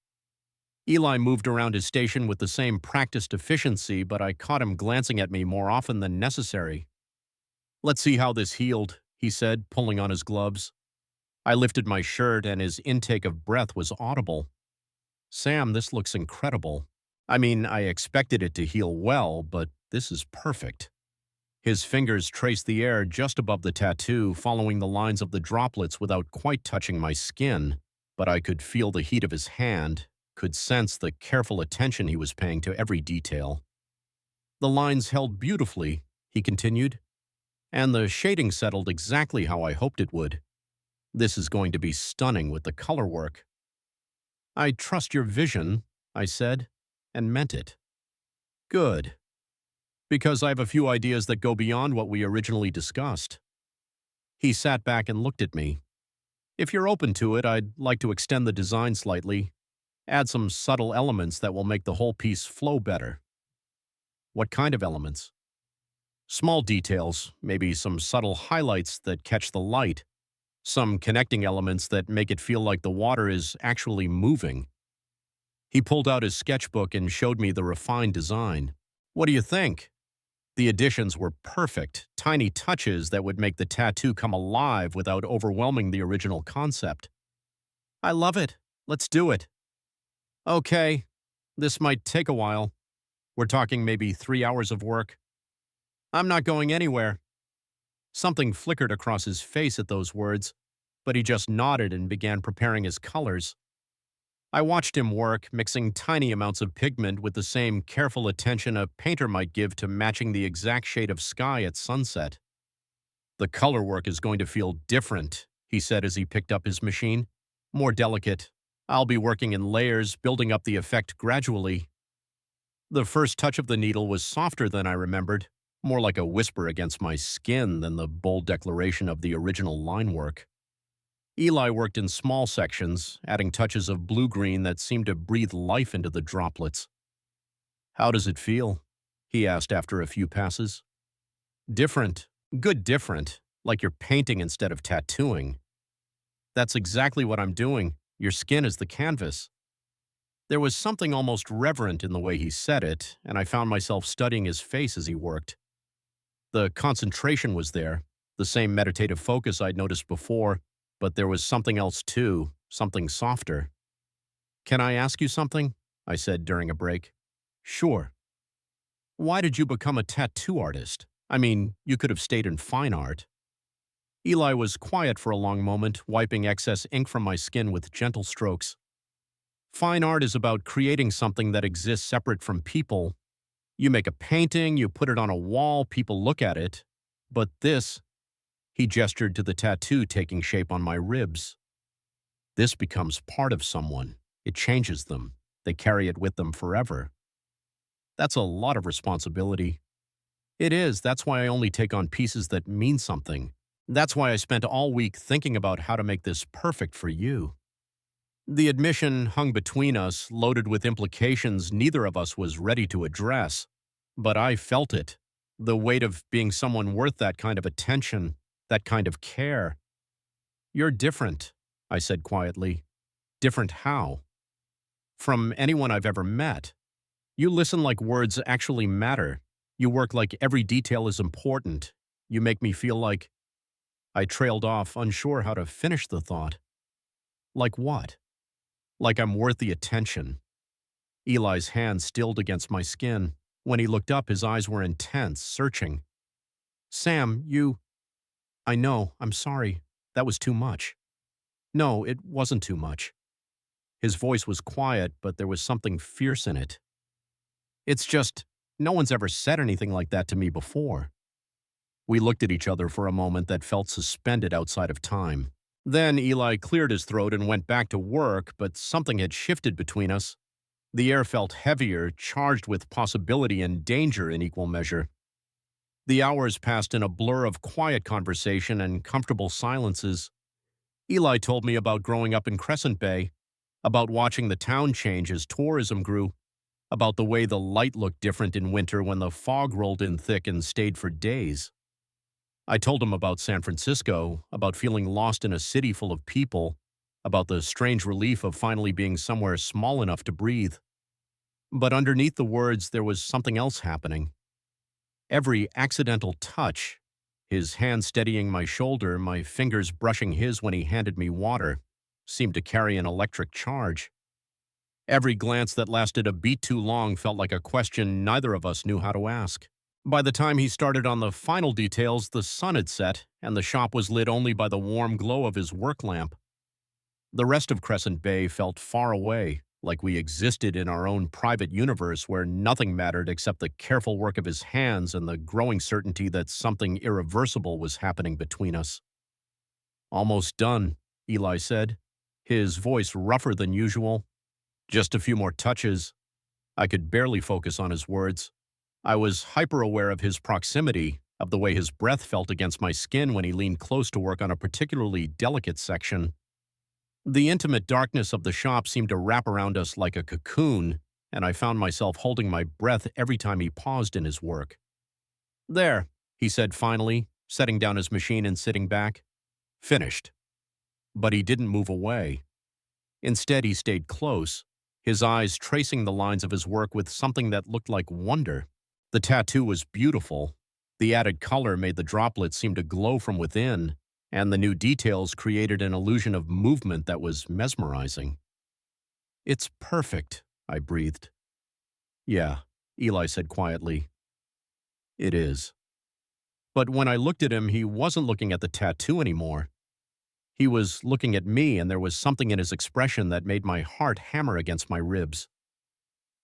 Eli moved around his station with the same practiced efficiency, but I caught him glancing at me more often than necessary. "Let's see how this healed," he said, pulling on his gloves. I lifted my shirt, and his intake of breath was audible. "Sam, this looks incredible. I mean, I expected it to heal well, but this is perfect." His fingers traced the air just above the tattoo, following the lines of the droplets without quite touching my skin, but I could feel the heat of his hand, could sense the careful attention he was paying to every detail. "The lines held beautifully," he continued, "and the shading settled exactly how I hoped it would. This is going to be stunning with the color work." "I trust your vision," I said, and meant it. "Good. Because I have a few ideas that go beyond what we originally discussed." He sat back and looked at me. "If you're open to it, I'd like to extend the design slightly, add some subtle elements that will make the whole piece flow better." "What kind of elements?" "Small details, maybe some subtle highlights that catch the light, some connecting elements that make it feel like the water is actually moving." He pulled out his sketchbook and showed me the refined design. "What do you think?" The additions were perfect, tiny touches that would make the tattoo come alive without overwhelming the original concept. "I love it. Let's do it." "Okay. This might take a while. We're talking maybe 3 hours of work." "I'm not going anywhere." Something flickered across his face at those words, but he just nodded and began preparing his colors. I watched him work, mixing tiny amounts of pigment with the same careful attention a painter might give to matching the exact shade of sky at sunset. "The color work is going to feel different," he said as he picked up his machine. "More delicate. I'll be working in layers, building up the effect gradually." The first touch of the needle was softer than I remembered, more like a whisper against my skin than the bold declaration of the original line work. Eli worked in small sections, adding touches of blue-green that seemed to breathe life into the droplets. "How does it feel?" he asked after a few passes. "Different. Good different. Like you're painting instead of tattooing." "That's exactly what I'm doing. Your skin is the canvas." There was something almost reverent in the way he said it, and I found myself studying his face as he worked. The concentration was there, the same meditative focus I'd noticed before, but there was something else too, something softer. "Can I ask you something?" I said during a break. "Sure." "Why did you become a tattoo artist? I mean, you could have stayed in fine art." Eli was quiet for a long moment, wiping excess ink from my skin with gentle strokes. "Fine art is about creating something that exists separate from people. You make a painting, you put it on a wall, people look at it. But this," he gestured to the tattoo taking shape on my ribs, "this becomes part of someone. It changes them. They carry it with them forever." That's a lot of responsibility. It is. That's why I only take on pieces that mean something. That's why I spent all week thinking about how to make this perfect for you. The admission hung between us, loaded with implications neither of us was ready to address. But I felt it. The weight of being someone worth that kind of attention, that kind of care. "You're different," I said quietly. "Different how?" "From anyone I've ever met. You listen like words actually matter. You work like every detail is important. You make me feel like—" I trailed off, unsure how to finish the thought. "Like what?" like I'm worth the attention. Eli's hand stilled against my skin. When he looked up, his eyes were intense, searching. Sam, you... I know, I'm sorry. That was too much. No, it wasn't too much. His voice was quiet, but there was something fierce in it. It's just, no one's ever said anything like that to me before. We looked at each other for a moment that felt suspended outside of time. Then Eli cleared his throat and went back to work, but something had shifted between us. The air felt heavier, charged with possibility and danger in equal measure. The hours passed in a blur of quiet conversation and comfortable silences. Eli told me about growing up in Crescent Bay, about watching the town change as tourism grew, about the way the light looked different in winter when the fog rolled in thick and stayed for days. I told him about San Francisco, about feeling lost in a city full of people, about the strange relief of finally being somewhere small enough to breathe. But underneath the words, there was something else happening. Every accidental touch, his hand steadying my shoulder, my fingers brushing his when he handed me water, seemed to carry an electric charge. Every glance that lasted a beat too long felt like a question neither of us knew how to ask. By the time he started on the final details, the sun had set, and the shop was lit only by the warm glow of his work lamp. The rest of Crescent Bay felt far away, like we existed in our own private universe where nothing mattered except the careful work of his hands and the growing certainty that something irreversible was happening between us. Almost done, Eli said, his voice rougher than usual. Just a few more touches. I could barely focus on his words. I was hyper-aware of his proximity, of the way his breath felt against my skin when he leaned close to work on a particularly delicate section. The intimate darkness of the shop seemed to wrap around us like a cocoon, and I found myself holding my breath every time he paused in his work. There, he said finally, setting down his machine and sitting back. Finished. But he didn't move away. Instead, he stayed close, his eyes tracing the lines of his work with something that looked like wonder. The tattoo was beautiful. The added color made the droplets seem to glow from within, and the new details created an illusion of movement that was mesmerizing. It's perfect, I breathed. Yeah, Eli said quietly. It is. But when I looked at him, he wasn't looking at the tattoo anymore. He was looking at me, and there was something in his expression that made my heart hammer against my ribs.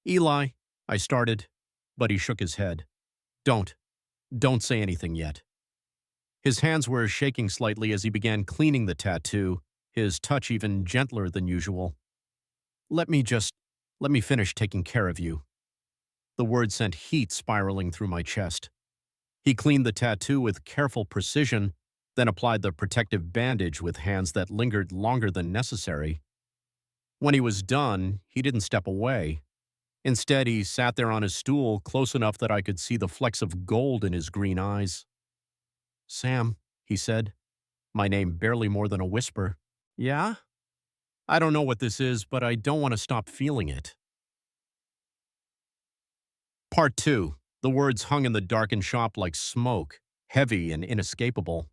Eli, I started, but he shook his head. Don't say anything yet. His hands were shaking slightly as he began cleaning the tattoo, his touch even gentler than usual. Let me finish taking care of you. The word sent heat spiraling through my chest. He cleaned the tattoo with careful precision, then applied the protective bandage with hands that lingered longer than necessary. When he was done, he didn't step away. Instead, he sat there on his stool close enough that I could see the flecks of gold in his green eyes. Sam, he said, my name barely more than a whisper. Yeah? I don't know what this is, but I don't want to stop feeling it. Part 2. The words hung in the darkened shop like smoke, heavy and inescapable.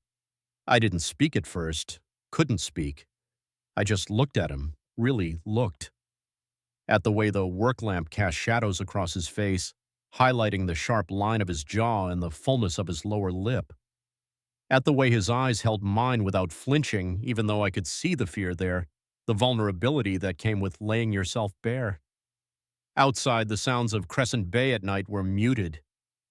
I didn't speak at first, couldn't speak. I just looked at him, really looked. At the way the work lamp cast shadows across his face, highlighting the sharp line of his jaw and the fullness of his lower lip. At the way his eyes held mine without flinching, even though I could see the fear there, the vulnerability that came with laying yourself bare. Outside, the sounds of Crescent Bay at night were muted.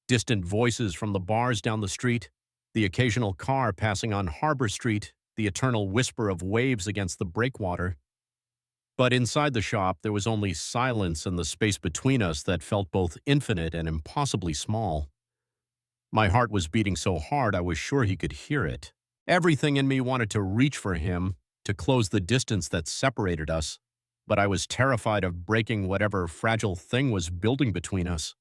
Distant voices from the bars down the street, the occasional car passing on Harbor Street, the eternal whisper of waves against the breakwater. But inside the shop, there was only silence and the space between us that felt both infinite and impossibly small. My heart was beating so hard I was sure he could hear it. Everything in me wanted to reach for him, to close the distance that separated us, but I was terrified of breaking whatever fragile thing was building between us.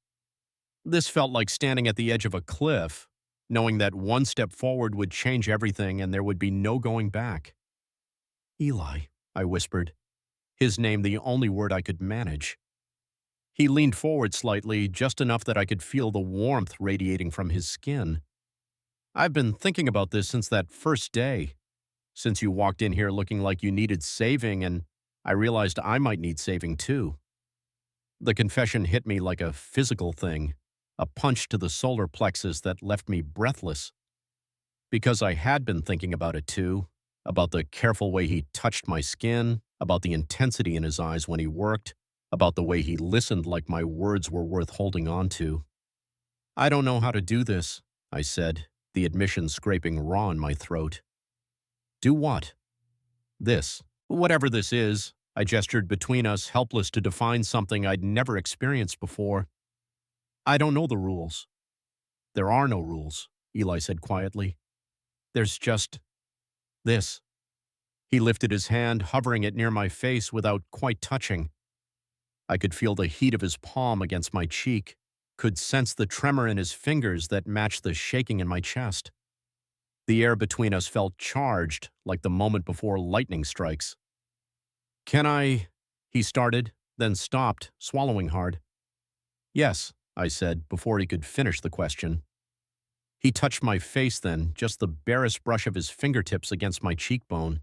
This felt like standing at the edge of a cliff, knowing that one step forward would change everything and there would be no going back. Eli, I whispered, his name the only word I could manage. He leaned forward slightly, just enough that I could feel the warmth radiating from his skin. I've been thinking about this since that first day, since you walked in here looking like you needed saving, and I realized I might need saving too. The confession hit me like a physical thing, a punch to the solar plexus that left me breathless. Because I had been thinking about it too, about the careful way he touched my skin, about the intensity in his eyes when he worked, about the way he listened like my words were worth holding on to. I don't know how to do this, I said, the admission scraping raw in my throat. Do what? This. Whatever this is, I gestured between us, helpless to define something I'd never experienced before. I don't know the rules. There are no rules, Eli said quietly. There's just this. He lifted his hand, hovering it near my face without quite touching. I could feel the heat of his palm against my cheek, could sense the tremor in his fingers that matched the shaking in my chest. The air between us felt charged, like the moment before lightning strikes. Can I? He started, then stopped, swallowing hard. Yes, I said, before he could finish the question. He touched my face then, just the barest brush of his fingertips against my cheekbone.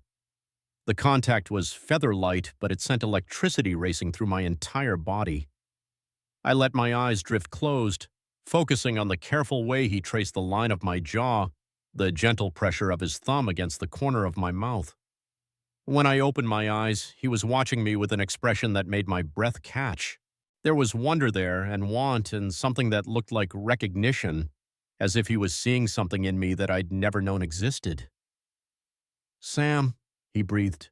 The contact was feather-light, but it sent electricity racing through my entire body. I let my eyes drift closed, focusing on the careful way he traced the line of my jaw, the gentle pressure of his thumb against the corner of my mouth. When I opened my eyes, he was watching me with an expression that made my breath catch. There was wonder there and want and something that looked like recognition, as if he was seeing something in me that I'd never known existed. Sam, he breathed.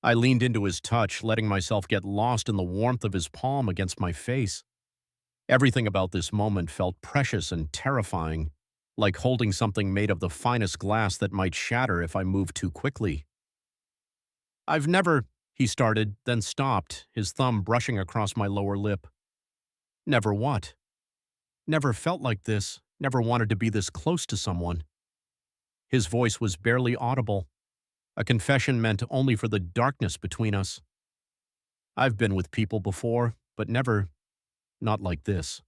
I leaned into his touch, letting myself get lost in the warmth of his palm against my face. Everything about this moment felt precious and terrifying, like holding something made of the finest glass that might shatter if I moved too quickly. I've never, he started, then stopped, his thumb brushing across my lower lip. Never what? Never felt like this, never wanted to be this close to someone. His voice was barely audible. A confession meant only for the darkness between us. I've been with people before, but never, not like this.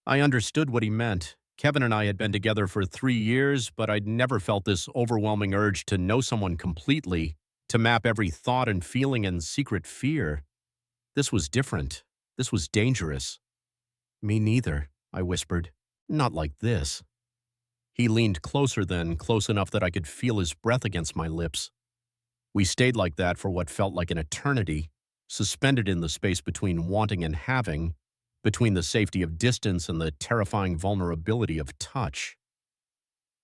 I understood what he meant. Kevin and I had been together for 3 years, but I'd never felt this overwhelming urge to know someone completely, to map every thought and feeling and secret fear. This was different. This was dangerous. Me neither, I whispered. Not like this. He leaned closer then, close enough that I could feel his breath against my lips. We stayed like that for what felt like an eternity, suspended in the space between wanting and having, between the safety of distance and the terrifying vulnerability of touch.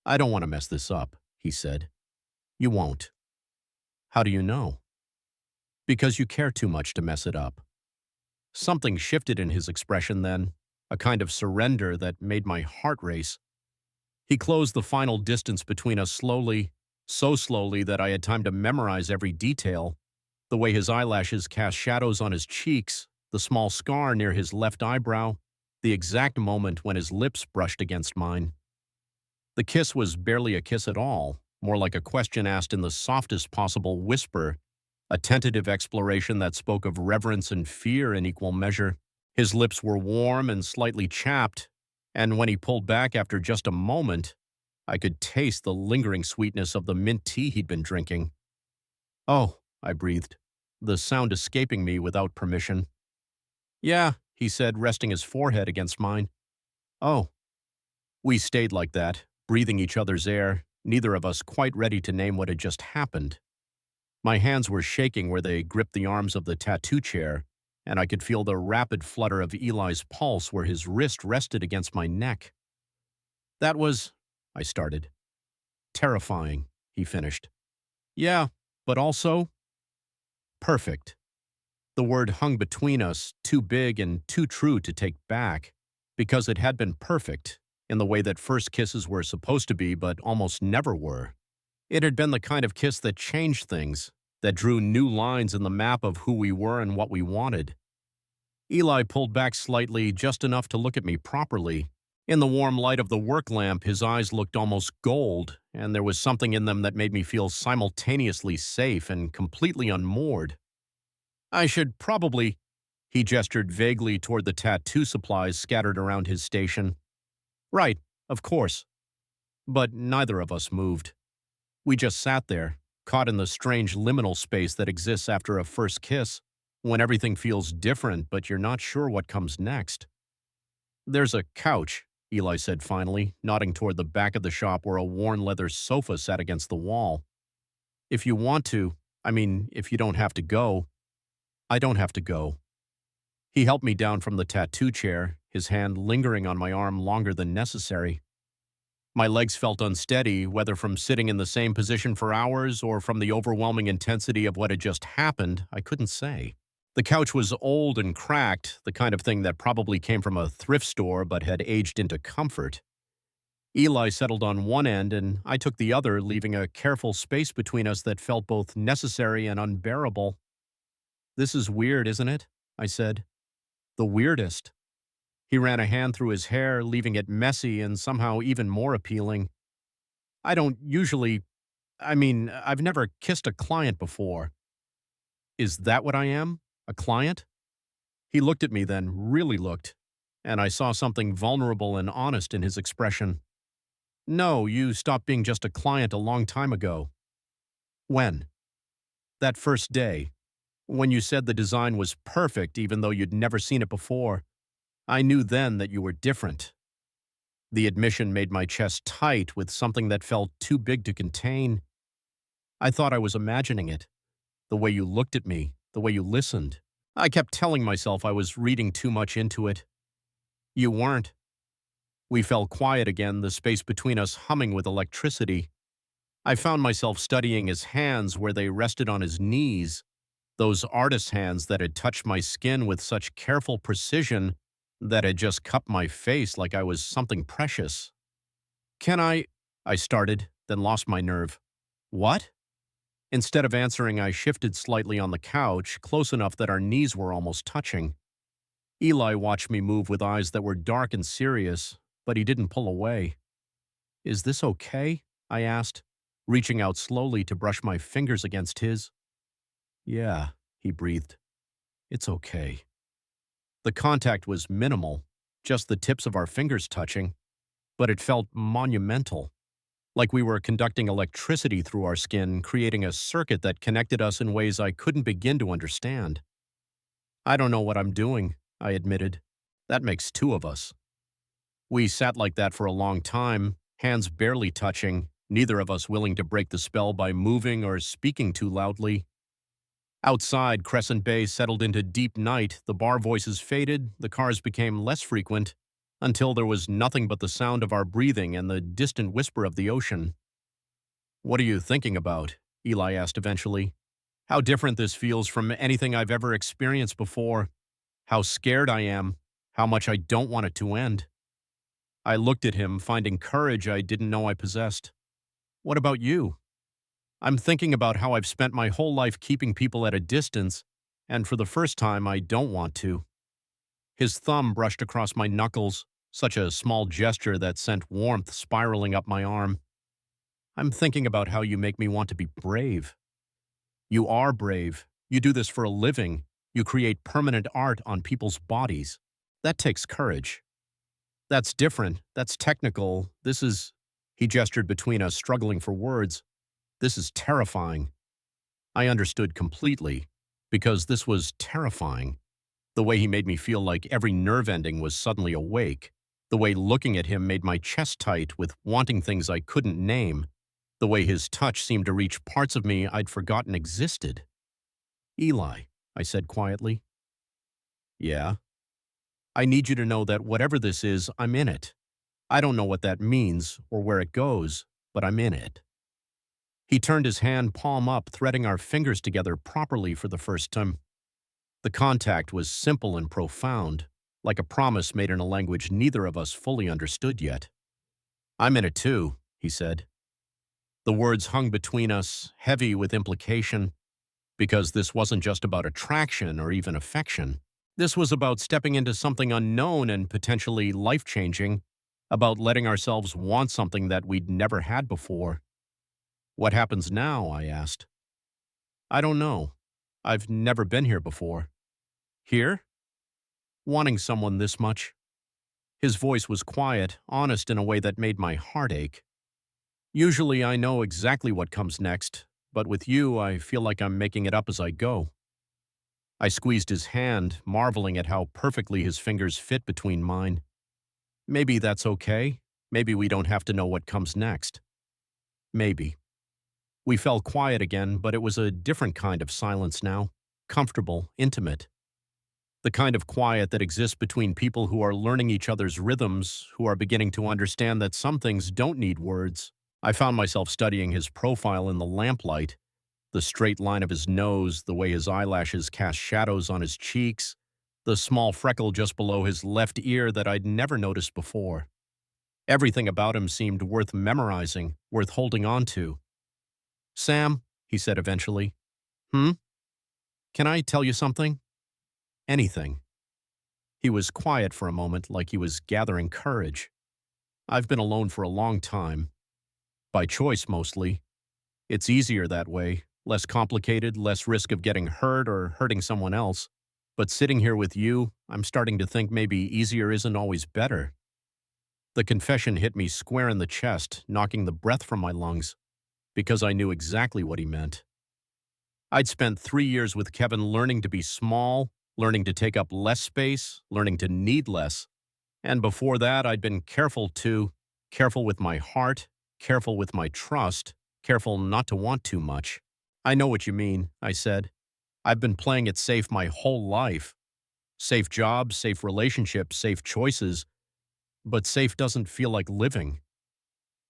I don't want to mess this up, he said. You won't. How do you know? Because you care too much to mess it up. Something shifted in his expression then, a kind of surrender that made my heart race. He closed the final distance between us slowly, so slowly that I had time to memorize every detail, the way his eyelashes cast shadows on his cheeks, the small scar near his left eyebrow, the exact moment when his lips brushed against mine. The kiss was barely a kiss at all, more like a question asked in the softest possible whisper, a tentative exploration that spoke of reverence and fear in equal measure. His lips were warm and slightly chapped, and when he pulled back after just a moment, I could taste the lingering sweetness of the mint tea he'd been drinking. Oh, I breathed, the sound escaping me without permission. Yeah, he said, resting his forehead against mine. Oh. We stayed like that, breathing each other's air, neither of us quite ready to name what had just happened. My hands were shaking where they gripped the arms of the tattoo chair, and I could feel the rapid flutter of Eli's pulse where his wrist rested against my neck. That was, I started. Terrifying, he finished. Yeah, but also perfect. The word hung between us, too big and too true to take back, because it had been perfect, in the way that first kisses were supposed to be but almost never were. It had been the kind of kiss that changed things, that drew new lines in the map of who we were and what we wanted. Eli pulled back slightly, just enough to look at me properly. In the warm light of the work lamp, his eyes looked almost gold, and there was something in them that made me feel simultaneously safe and completely unmoored. I should probably, he gestured vaguely toward the tattoo supplies scattered around his station. Right, of course. But neither of us moved. We just sat there, caught in the strange liminal space that exists after a first kiss, when everything feels different but you're not sure what comes next. There's a couch, Eli said finally, nodding toward the back of the shop where a worn leather sofa sat against the wall. If you want to, if you don't have to go, I don't have to go. He helped me down from the tattoo chair, his hand lingering on my arm longer than necessary. My legs felt unsteady, whether from sitting in the same position for hours or from the overwhelming intensity of what had just happened, I couldn't say. The couch was old and cracked, the kind of thing that probably came from a thrift store but had aged into comfort. Eli settled on one end, and I took the other, leaving a careful space between us that felt both necessary and unbearable. "This is weird, isn't it?" I said. "The weirdest." He ran a hand through his hair, leaving it messy and somehow even more appealing. "I don't usually, I've never kissed a client before." "Is that what I am? A client?" He looked at me then, really looked, and I saw something vulnerable and honest in his expression. "No, you stopped being just a client a long time ago." "When?" "That first day. When you said the design was perfect even though you'd never seen it before. I knew then that you were different." The admission made my chest tight with something that felt too big to contain. I thought I was imagining it. The way you looked at me, the way you listened. I kept telling myself I was reading too much into it. You weren't. We fell quiet again, the space between us humming with electricity. I found myself studying his hands where they rested on his knees, those artist's hands that had touched my skin with such careful precision that had just cupped my face like I was something precious. "Can I started, then lost my nerve. "What?" Instead of answering, I shifted slightly on the couch, close enough that our knees were almost touching. Eli watched me move with eyes that were dark and serious, but he didn't pull away. "Is this okay?" I asked, reaching out slowly to brush my fingers against his. "Yeah," he breathed. "It's okay." The contact was minimal, just the tips of our fingers touching, but it felt monumental, like we were conducting electricity through our skin, creating a circuit that connected us in ways I couldn't begin to understand. "I don't know what I'm doing," I admitted. "That makes two of us." We sat like that for a long time, hands barely touching, neither of us willing to break the spell by moving or speaking too loudly. Outside, Crescent Bay settled into deep night, the bar voices faded, the cars became less frequent, until there was nothing but the sound of our breathing and the distant whisper of the ocean. "What are you thinking about?" Eli asked eventually. "How different this feels from anything I've ever experienced before. How scared I am. How much I don't want it to end." I looked at him, finding courage I didn't know I possessed. "What about you?" "I'm thinking about how I've spent my whole life keeping people at a distance, and for the first time I don't want to." His thumb brushed across my knuckles, such a small gesture that sent warmth spiraling up my arm. "I'm thinking about how you make me want to be brave." "You are brave. You do this for a living. You create permanent art on people's bodies. That takes courage." "That's different. That's technical. This is—" He gestured between us, struggling for words. "This is terrifying." I understood completely, because this was terrifying. The way he made me feel like every nerve ending was suddenly awake. The way looking at him made my chest tight with wanting things I couldn't name. The way his touch seemed to reach parts of me I'd forgotten existed. "Eli," I said quietly. "Yeah?" "I need you to know that whatever this is, I'm in it. I don't know what that means or where it goes, but I'm in it." He turned his hand palm up, threading our fingers together properly for the first time. The contact was simple and profound, like a promise made in a language neither of us fully understood yet. "I'm in it too," he said. The words hung between us, heavy with implication, because this wasn't just about attraction or even affection. This was about stepping into something unknown and potentially life-changing, about letting ourselves want something that we'd never had before. "What happens now?" I asked. "I don't know. I've never been here before." "Here?" "Wanting someone this much." His voice was quiet, honest in a way that made my heart ache. "Usually I know exactly what comes next, but with you, I feel like I'm making it up as I go. I squeezed his hand, marveling at how perfectly his fingers fit between mine. Maybe that's okay. Maybe we don't have to know what comes next. Maybe. We fell quiet again, but it was a different kind of silence now. Comfortable, intimate. The kind of quiet that exists between people who are learning each other's rhythms, who are beginning to understand that some things don't need words. I found myself studying his profile in the lamplight, the straight line of his nose, the way his eyelashes cast shadows on his cheeks, the small freckle just below his left ear that I'd never noticed before. Everything about him seemed worth memorizing, worth holding on to. "Sam," he said eventually. "Hmm? Can I tell you something? Anything." He was quiet for a moment, like he was gathering courage. I've been alone for a long time. By choice, mostly. It's easier that way, less complicated, less risk of getting hurt or hurting someone else. But sitting here with you, I'm starting to think maybe easier isn't always better. The confession hit me square in the chest, knocking the breath from my lungs, because I knew exactly what he meant. I'd spent 3 years with Kevin learning to be small, learning to take up less space, learning to need less. And before that, I'd been careful with my heart, careful with my trust, careful not to want too much. "I know what you mean," I said. "I've been playing it safe my whole life. Safe jobs, safe relationships, safe choices. But safe doesn't feel like living."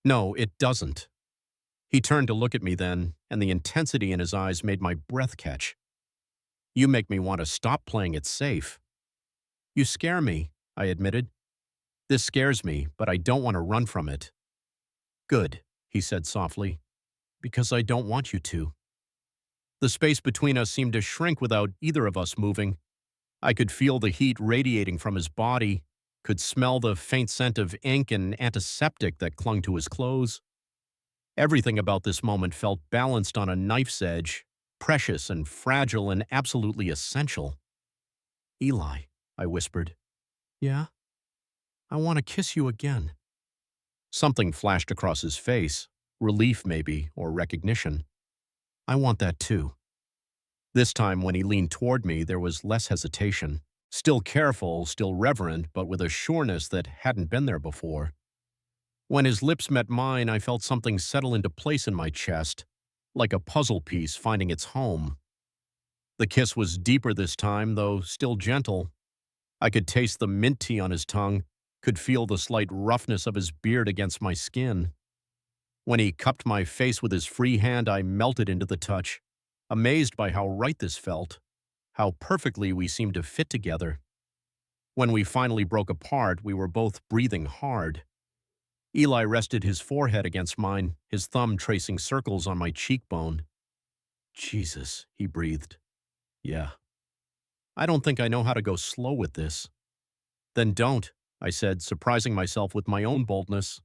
"No, it doesn't." He turned to look at me then, and the intensity in his eyes made my breath catch. "You make me want to stop playing it safe." "You scare me," I admitted. "This scares me, but I don't want to run from it." "Good," he said softly, "because I don't want you to." The space between us seemed to shrink without either of us moving. I could feel the heat radiating from his body, could smell the faint scent of ink and antiseptic that clung to his clothes. Everything about this moment felt balanced on a knife's edge, precious and fragile and absolutely essential. "Eli," I whispered. "Yeah? I want to kiss you again." Something flashed across his face, relief maybe, or recognition. "I want that too." This time, when he leaned toward me, there was less hesitation. Still careful, still reverent, but with a sureness that hadn't been there before. When his lips met mine, I felt something settle into place in my chest, like a puzzle piece finding its home. The kiss was deeper this time, though still gentle. I could taste the mint tea on his tongue, could feel the slight roughness of his beard against my skin. When he cupped my face with his free hand, I melted into the touch, amazed by how right this felt, how perfectly we seemed to fit together. When we finally broke apart, we were both breathing hard. Eli rested his forehead against mine, his thumb tracing circles on my cheekbone. "Jesus," he breathed. "Yeah. I don't think I know how to go slow with this." "Then don't," I said, surprising myself with my own boldness.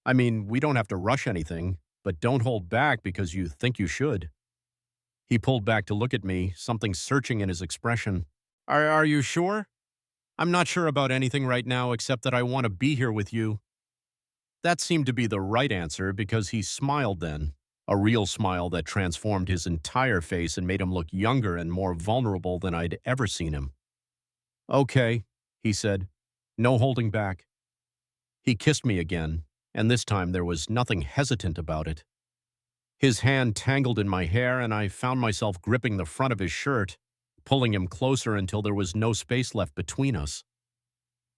"I mean, we don't have to rush anything, but don't hold back because you think you should." He pulled back to look at me, something searching in his expression. Are you sure?" "I'm not sure about anything right now except that I want to be here with you." That seemed to be the right answer because he smiled then, a real smile that transformed his entire face and made him look younger and more vulnerable than I'd ever seen him. "Okay," he said. "No holding back." He kissed me again, and this time there was nothing hesitant about it. His hand tangled in my hair, and I found myself gripping the front of his shirt, pulling him closer until there was no space left between us.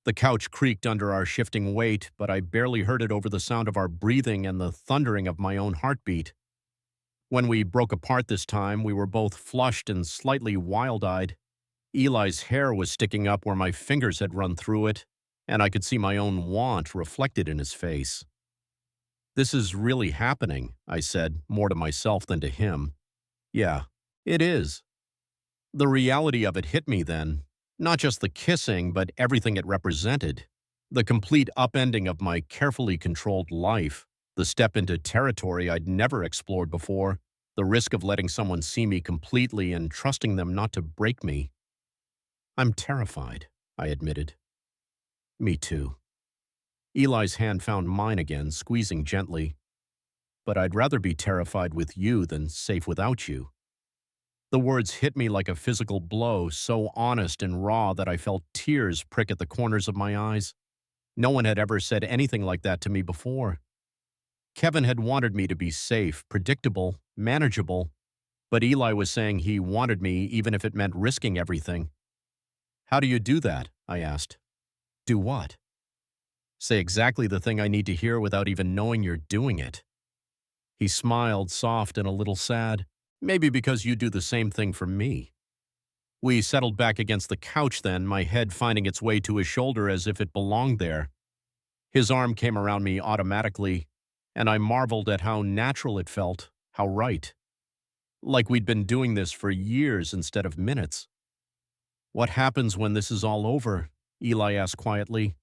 The couch creaked under our shifting weight, but I barely heard it over the sound of our breathing and the thundering of my own heartbeat. When we broke apart this time, we were both flushed and slightly wild-eyed. Eli's hair was sticking up where my fingers had run through it, and I could see my own want reflected in his face. "This is really happening," I said, more to myself than to him. "Yeah, it is." The reality of it hit me then. Not just the kissing, but everything it represented. The complete upending of my carefully controlled life. The step into territory I'd never explored before. The risk of letting someone see me completely and trusting them not to break me. "I'm terrified," I admitted. "Me too." Eli's hand found mine again, squeezing gently. but I'd rather be terrified with you than safe without you. The words hit me like a physical blow, so honest and raw that I felt tears prick at the corners of my eyes. No one had ever said anything like that to me before. Kevin had wanted me to be safe, predictable, manageable, but Eli was saying he wanted me even if it meant risking everything. How do you do that? I asked. Do what? Say exactly the thing I need to hear without even knowing you're doing it. He smiled, soft and a little sad. Maybe because you do the same thing for me. We settled back against the couch then, my head finding its way to his shoulder as if it belonged there. His arm came around me automatically, and I marveled at how natural it felt, how right. Like we'd been doing this for years instead of minutes. What happens when this is all over? Eli asked quietly.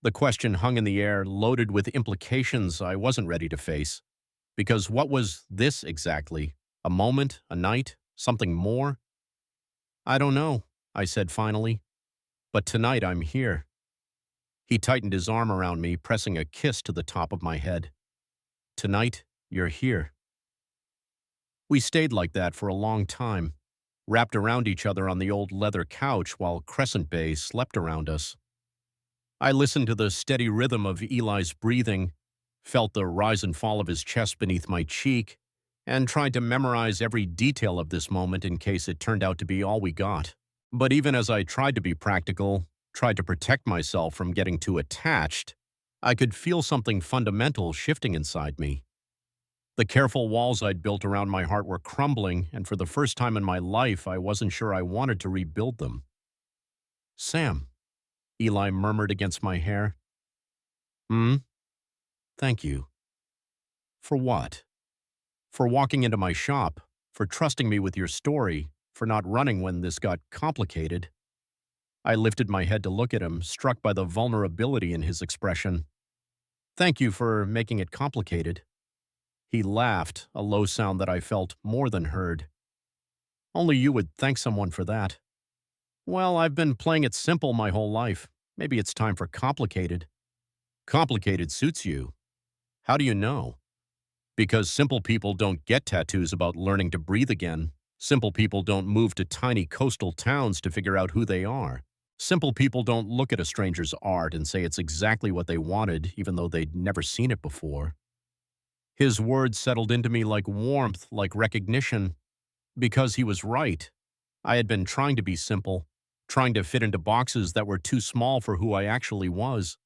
The question hung in the air, loaded with implications I wasn't ready to face. Because what was this exactly? A moment? A night? Something more? I don't know, I said finally. But tonight I'm here. He tightened his arm around me, pressing a kiss to the top of my head. Tonight, you're here. We stayed like that for a long time, wrapped around each other on the old leather couch while Crescent Bay slept around us. I listened to the steady rhythm of Eli's breathing, felt the rise and fall of his chest beneath my cheek, and tried to memorize every detail of this moment in case it turned out to be all we got. But even as I tried to be practical, tried to protect myself from getting too attached, I could feel something fundamental shifting inside me. The careful walls I'd built around my heart were crumbling, and for the first time in my life, I wasn't sure I wanted to rebuild them. Sam, Eli murmured against my hair. Hmm? Thank you. For what? For walking into my shop, for trusting me with your story, for not running when this got complicated. I lifted my head to look at him, struck by the vulnerability in his expression. Thank you for making it complicated. He laughed, a low sound that I felt more than heard. Only you would thank someone for that. Well, I've been playing it simple my whole life. Maybe it's time for complicated. Complicated suits you. How do you know? Because simple people don't get tattoos about learning to breathe again. Simple people don't move to tiny coastal towns to figure out who they are. Simple people don't look at a stranger's art and say it's exactly what they wanted, even though they'd never seen it before. His words settled into me like warmth, like recognition. Because he was right. I had been trying to be simple, trying to fit into boxes that were too small for who I actually was.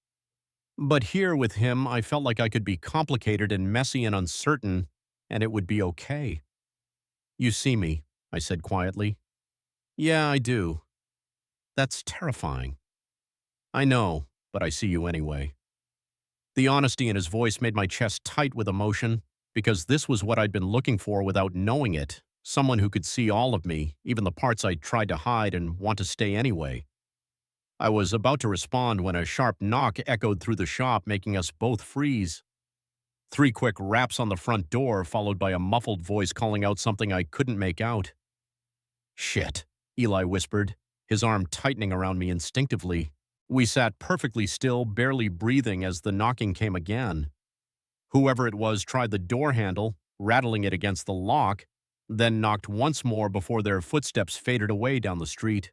But here with him, I felt like I could be complicated and messy and uncertain, and it would be okay. You see me, I said quietly. Yeah, I do. That's terrifying. I know, but I see you anyway. The honesty in his voice made my chest tight with emotion, because this was what I'd been looking for without knowing it. Someone who could see all of me, even the parts I tried to hide and want to stay anyway. I was about to respond when a sharp knock echoed through the shop, making us both freeze. 3 quick raps on the front door, followed by a muffled voice calling out something I couldn't make out. Shit, Eli whispered, his arm tightening around me instinctively. We sat perfectly still, barely breathing as the knocking came again. Whoever it was tried the door handle, rattling it against the lock, then knocked once more before their footsteps faded away down the street.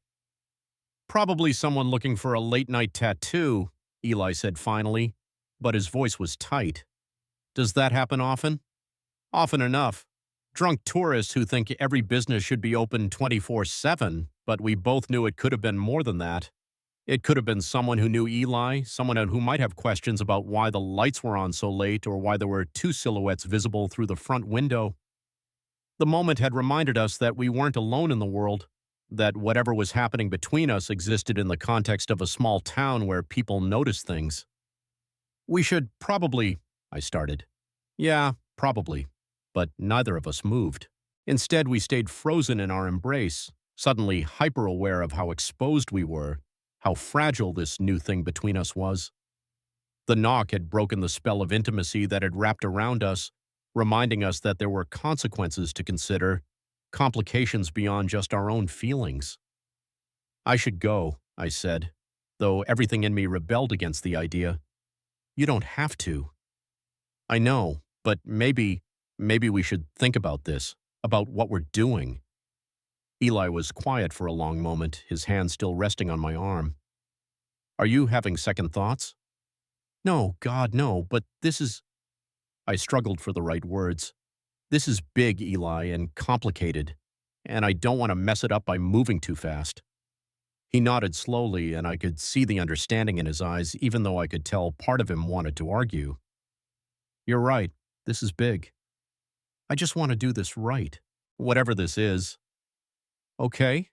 Probably someone looking for a late-night tattoo, Eli said finally, but his voice was tight. Does that happen often? Often enough. Drunk tourists who think every business should be open 24/7, but we both knew it could have been more than that. It could have been someone who knew Eli, someone who might have questions about why the lights were on so late or why there were 2 silhouettes visible through the front window. The moment had reminded us that we weren't alone in the world, that whatever was happening between us existed in the context of a small town where people notice things. We should probably, I started. Yeah, probably. But neither of us moved. Instead, we stayed frozen in our embrace, suddenly hyper-aware of how exposed we were, how fragile this new thing between us was. The knock had broken the spell of intimacy that had wrapped around us, reminding us that there were consequences to consider, complications beyond just our own feelings. I should go, I said, though everything in me rebelled against the idea. You don't have to. I know, but maybe we should think about this, about what we're doing. Eli was quiet for a long moment, his hand still resting on my arm. Are you having second thoughts? No, God, no, but this is. I struggled for the right words. This is big, Eli, and complicated, and I don't want to mess it up by moving too fast. He nodded slowly, and I could see the understanding in his eyes, even though I could tell part of him wanted to argue. You're right, this is big. I just want to do this right, whatever this is. Okay?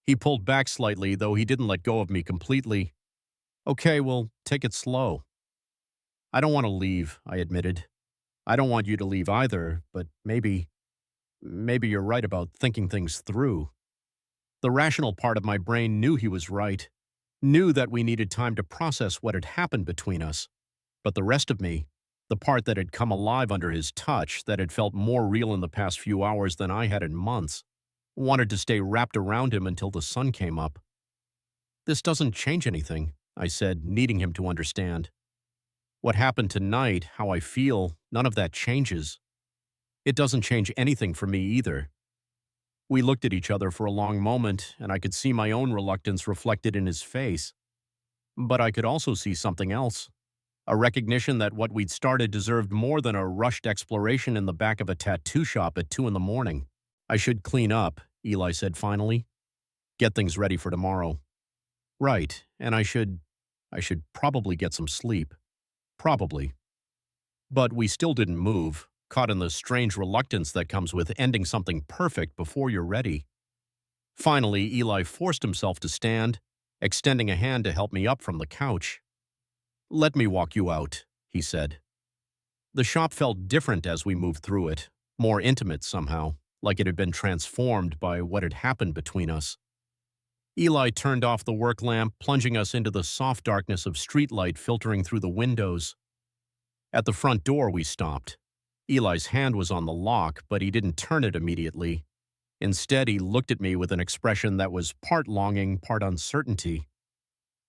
He pulled back slightly, though he didn't let go of me completely. Okay, well, take it slow. I don't want to leave, I admitted. I don't want you to leave either, but maybe you're right about thinking things through. The rational part of my brain knew he was right, knew that we needed time to process what had happened between us. But the rest of me, the part that had come alive under his touch, that had felt more real in the past few hours than I had in months, wanted to stay wrapped around him until the sun came up. This doesn't change anything, I said, needing him to understand. What happened tonight, how I feel, none of that changes. It doesn't change anything for me either. We looked at each other for a long moment, and I could see my own reluctance reflected in his face. But I could also see something else. A recognition that what we'd started deserved more than a rushed exploration in the back of a tattoo shop at 2 in the morning. I should clean up, Eli said finally. Get things ready for tomorrow. Right, and I should probably get some sleep. Probably. But we still didn't move, caught in the strange reluctance that comes with ending something perfect before you're ready. Finally, Eli forced himself to stand, extending a hand to help me up from the couch. Let me walk you out, he said. The shop felt different as we moved through it, more intimate somehow, like it had been transformed by what had happened between us. Eli turned off the work lamp, plunging us into the soft darkness of streetlight filtering through the windows. At the front door, we stopped. Eli's hand was on the lock, but he didn't turn it immediately. Instead, he looked at me with an expression that was part longing, part uncertainty.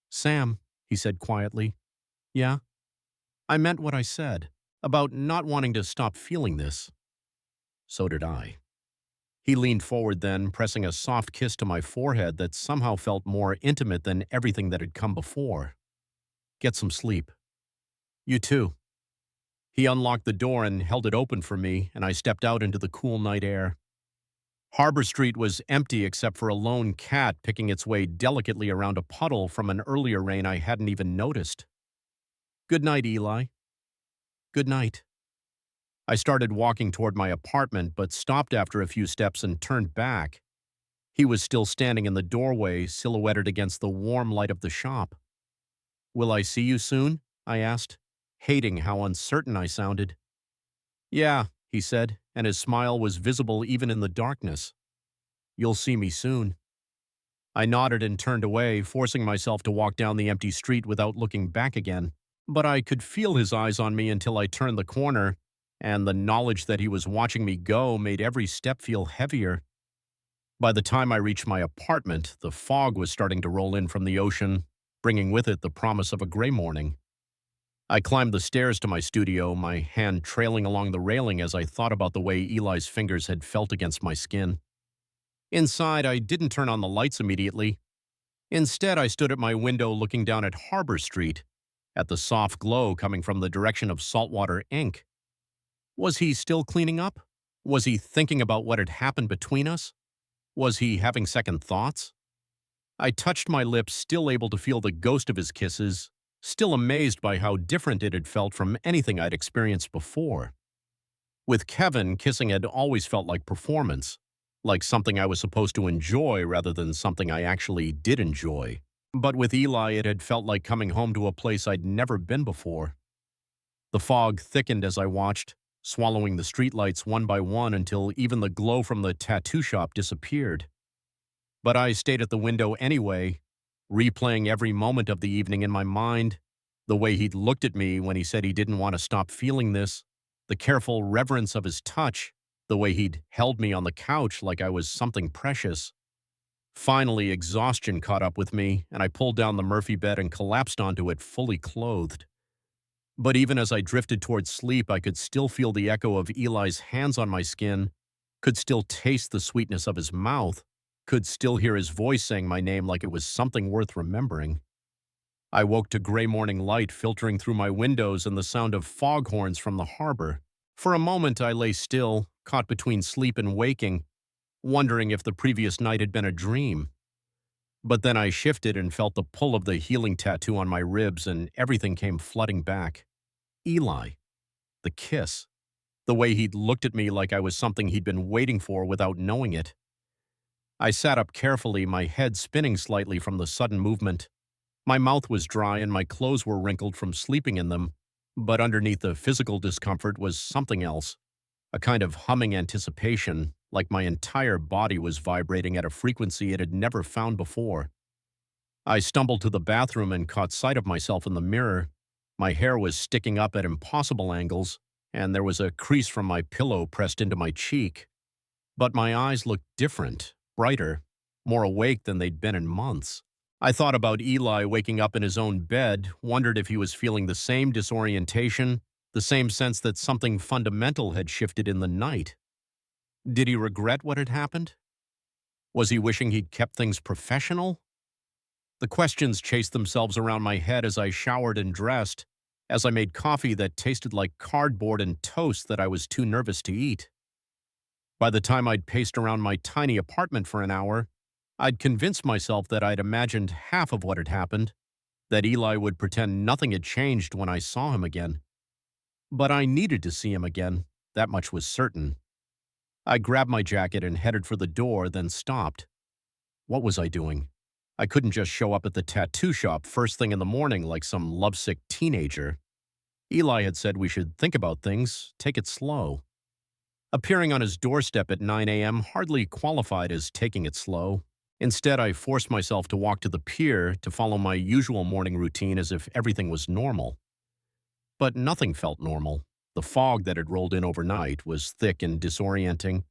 Sam, he said quietly. Yeah? I meant what I said, about not wanting to stop feeling this. So did I. He leaned forward then, pressing a soft kiss to my forehead that somehow felt more intimate than everything that had come before. Get some sleep. You too. He unlocked the door and held it open for me, and I stepped out into the cool night air. Harbor Street was empty except for a lone cat picking its way delicately around a puddle from an earlier rain I hadn't even noticed. Good night, Eli. Good night. I started walking toward my apartment, but stopped after a few steps and turned back. He was still standing in the doorway, silhouetted against the warm light of the shop. Will I see you soon? I asked, hating how uncertain I sounded. Yeah, he said, and his smile was visible even in the darkness. You'll see me soon. I nodded and turned away, forcing myself to walk down the empty street without looking back again. But I could feel his eyes on me until I turned the corner, and the knowledge that he was watching me go made every step feel heavier. By the time I reached my apartment, the fog was starting to roll in from the ocean, bringing with it the promise of a gray morning. I climbed the stairs to my studio, my hand trailing along the railing as I thought about the way Eli's fingers had felt against my skin. Inside, I didn't turn on the lights immediately. Instead, I stood at my window looking down at Harbor Street, at the soft glow coming from the direction of Saltwater Ink. Was he still cleaning up? Was he thinking about what had happened between us? Was he having second thoughts? I touched my lips, still able to feel the ghost of his kisses, still amazed by how different it had felt from anything I'd experienced before. With Kevin, kissing had always felt like performance, like something I was supposed to enjoy rather than something I actually did enjoy. But with Eli, it had felt like coming home to a place I'd never been before. The fog thickened as I watched, swallowing the streetlights one by one until even the glow from the tattoo shop disappeared. But I stayed at the window anyway, replaying every moment of the evening in my mind, the way he'd looked at me when he said he didn't want to stop feeling this, the careful reverence of his touch, the way he'd held me on the couch like I was something precious. Finally, exhaustion caught up with me, and I pulled down the Murphy bed and collapsed onto it fully clothed. But even as I drifted towards sleep, I could still feel the echo of Eli's hands on my skin, could still taste the sweetness of his mouth, could still hear his voice saying my name like it was something worth remembering. I woke to gray morning light filtering through my windows and the sound of foghorns from the harbor. For a moment, I lay still, caught between sleep and waking, wondering if the previous night had been a dream. But then I shifted and felt the pull of the healing tattoo on my ribs, and everything came flooding back. Eli. The kiss. The way he'd looked at me like I was something he'd been waiting for without knowing it. I sat up carefully, my head spinning slightly from the sudden movement. My mouth was dry and my clothes were wrinkled from sleeping in them, but underneath the physical discomfort was something else, a kind of humming anticipation, like my entire body was vibrating at a frequency it had never found before. I stumbled to the bathroom and caught sight of myself in the mirror. My hair was sticking up at impossible angles, and there was a crease from my pillow pressed into my cheek. But my eyes looked different, brighter, more awake than they'd been in months. I thought about Eli waking up in his own bed, wondered if he was feeling the same disorientation, the same sense that something fundamental had shifted in the night. Did he regret what had happened? Was he wishing he'd kept things professional? The questions chased themselves around my head as I showered and dressed, as I made coffee that tasted like cardboard and toast that I was too nervous to eat. By the time I'd paced around my tiny apartment for an hour, I'd convinced myself that I'd imagined half of what had happened, that Eli would pretend nothing had changed when I saw him again. But I needed to see him again, that much was certain. I grabbed my jacket and headed for the door, then stopped. What was I doing? I couldn't just show up at the tattoo shop first thing in the morning like some lovesick teenager. Eli had said we should think about things, take it slow. Appearing on his doorstep at 9 a.m. hardly qualified as taking it slow. Instead, I forced myself to walk to the pier to follow my usual morning routine as if everything was normal. But nothing felt normal. The fog that had rolled in overnight was thick and disorienting,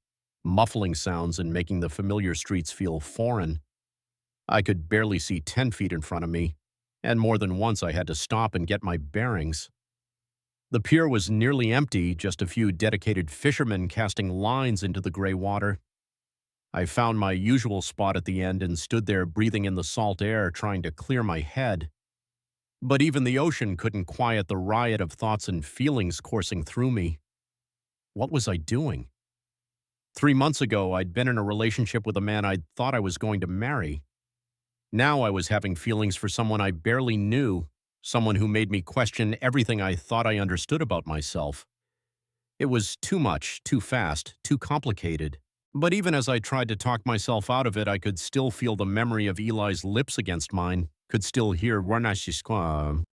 muffling sounds and making the familiar streets feel foreign. I could barely see 10 feet in front of me, and more than once I had to stop and get my bearings. The pier was nearly empty, just a few dedicated fishermen casting lines into the gray water. I found my usual spot at the end and stood there breathing in the salt air, trying to clear my head. But even the ocean couldn't quiet the riot of thoughts and feelings coursing through me. What was I doing? 3 months ago, I'd been in a relationship with a man I'd thought I was going to marry. Now I was having feelings for someone I barely knew, someone who made me question everything I thought I understood about myself. It was too much, too fast, too complicated. But even as I tried to talk myself out of it, I could still feel the memory of Eli's lips against mine, could still hear Warnashiskwa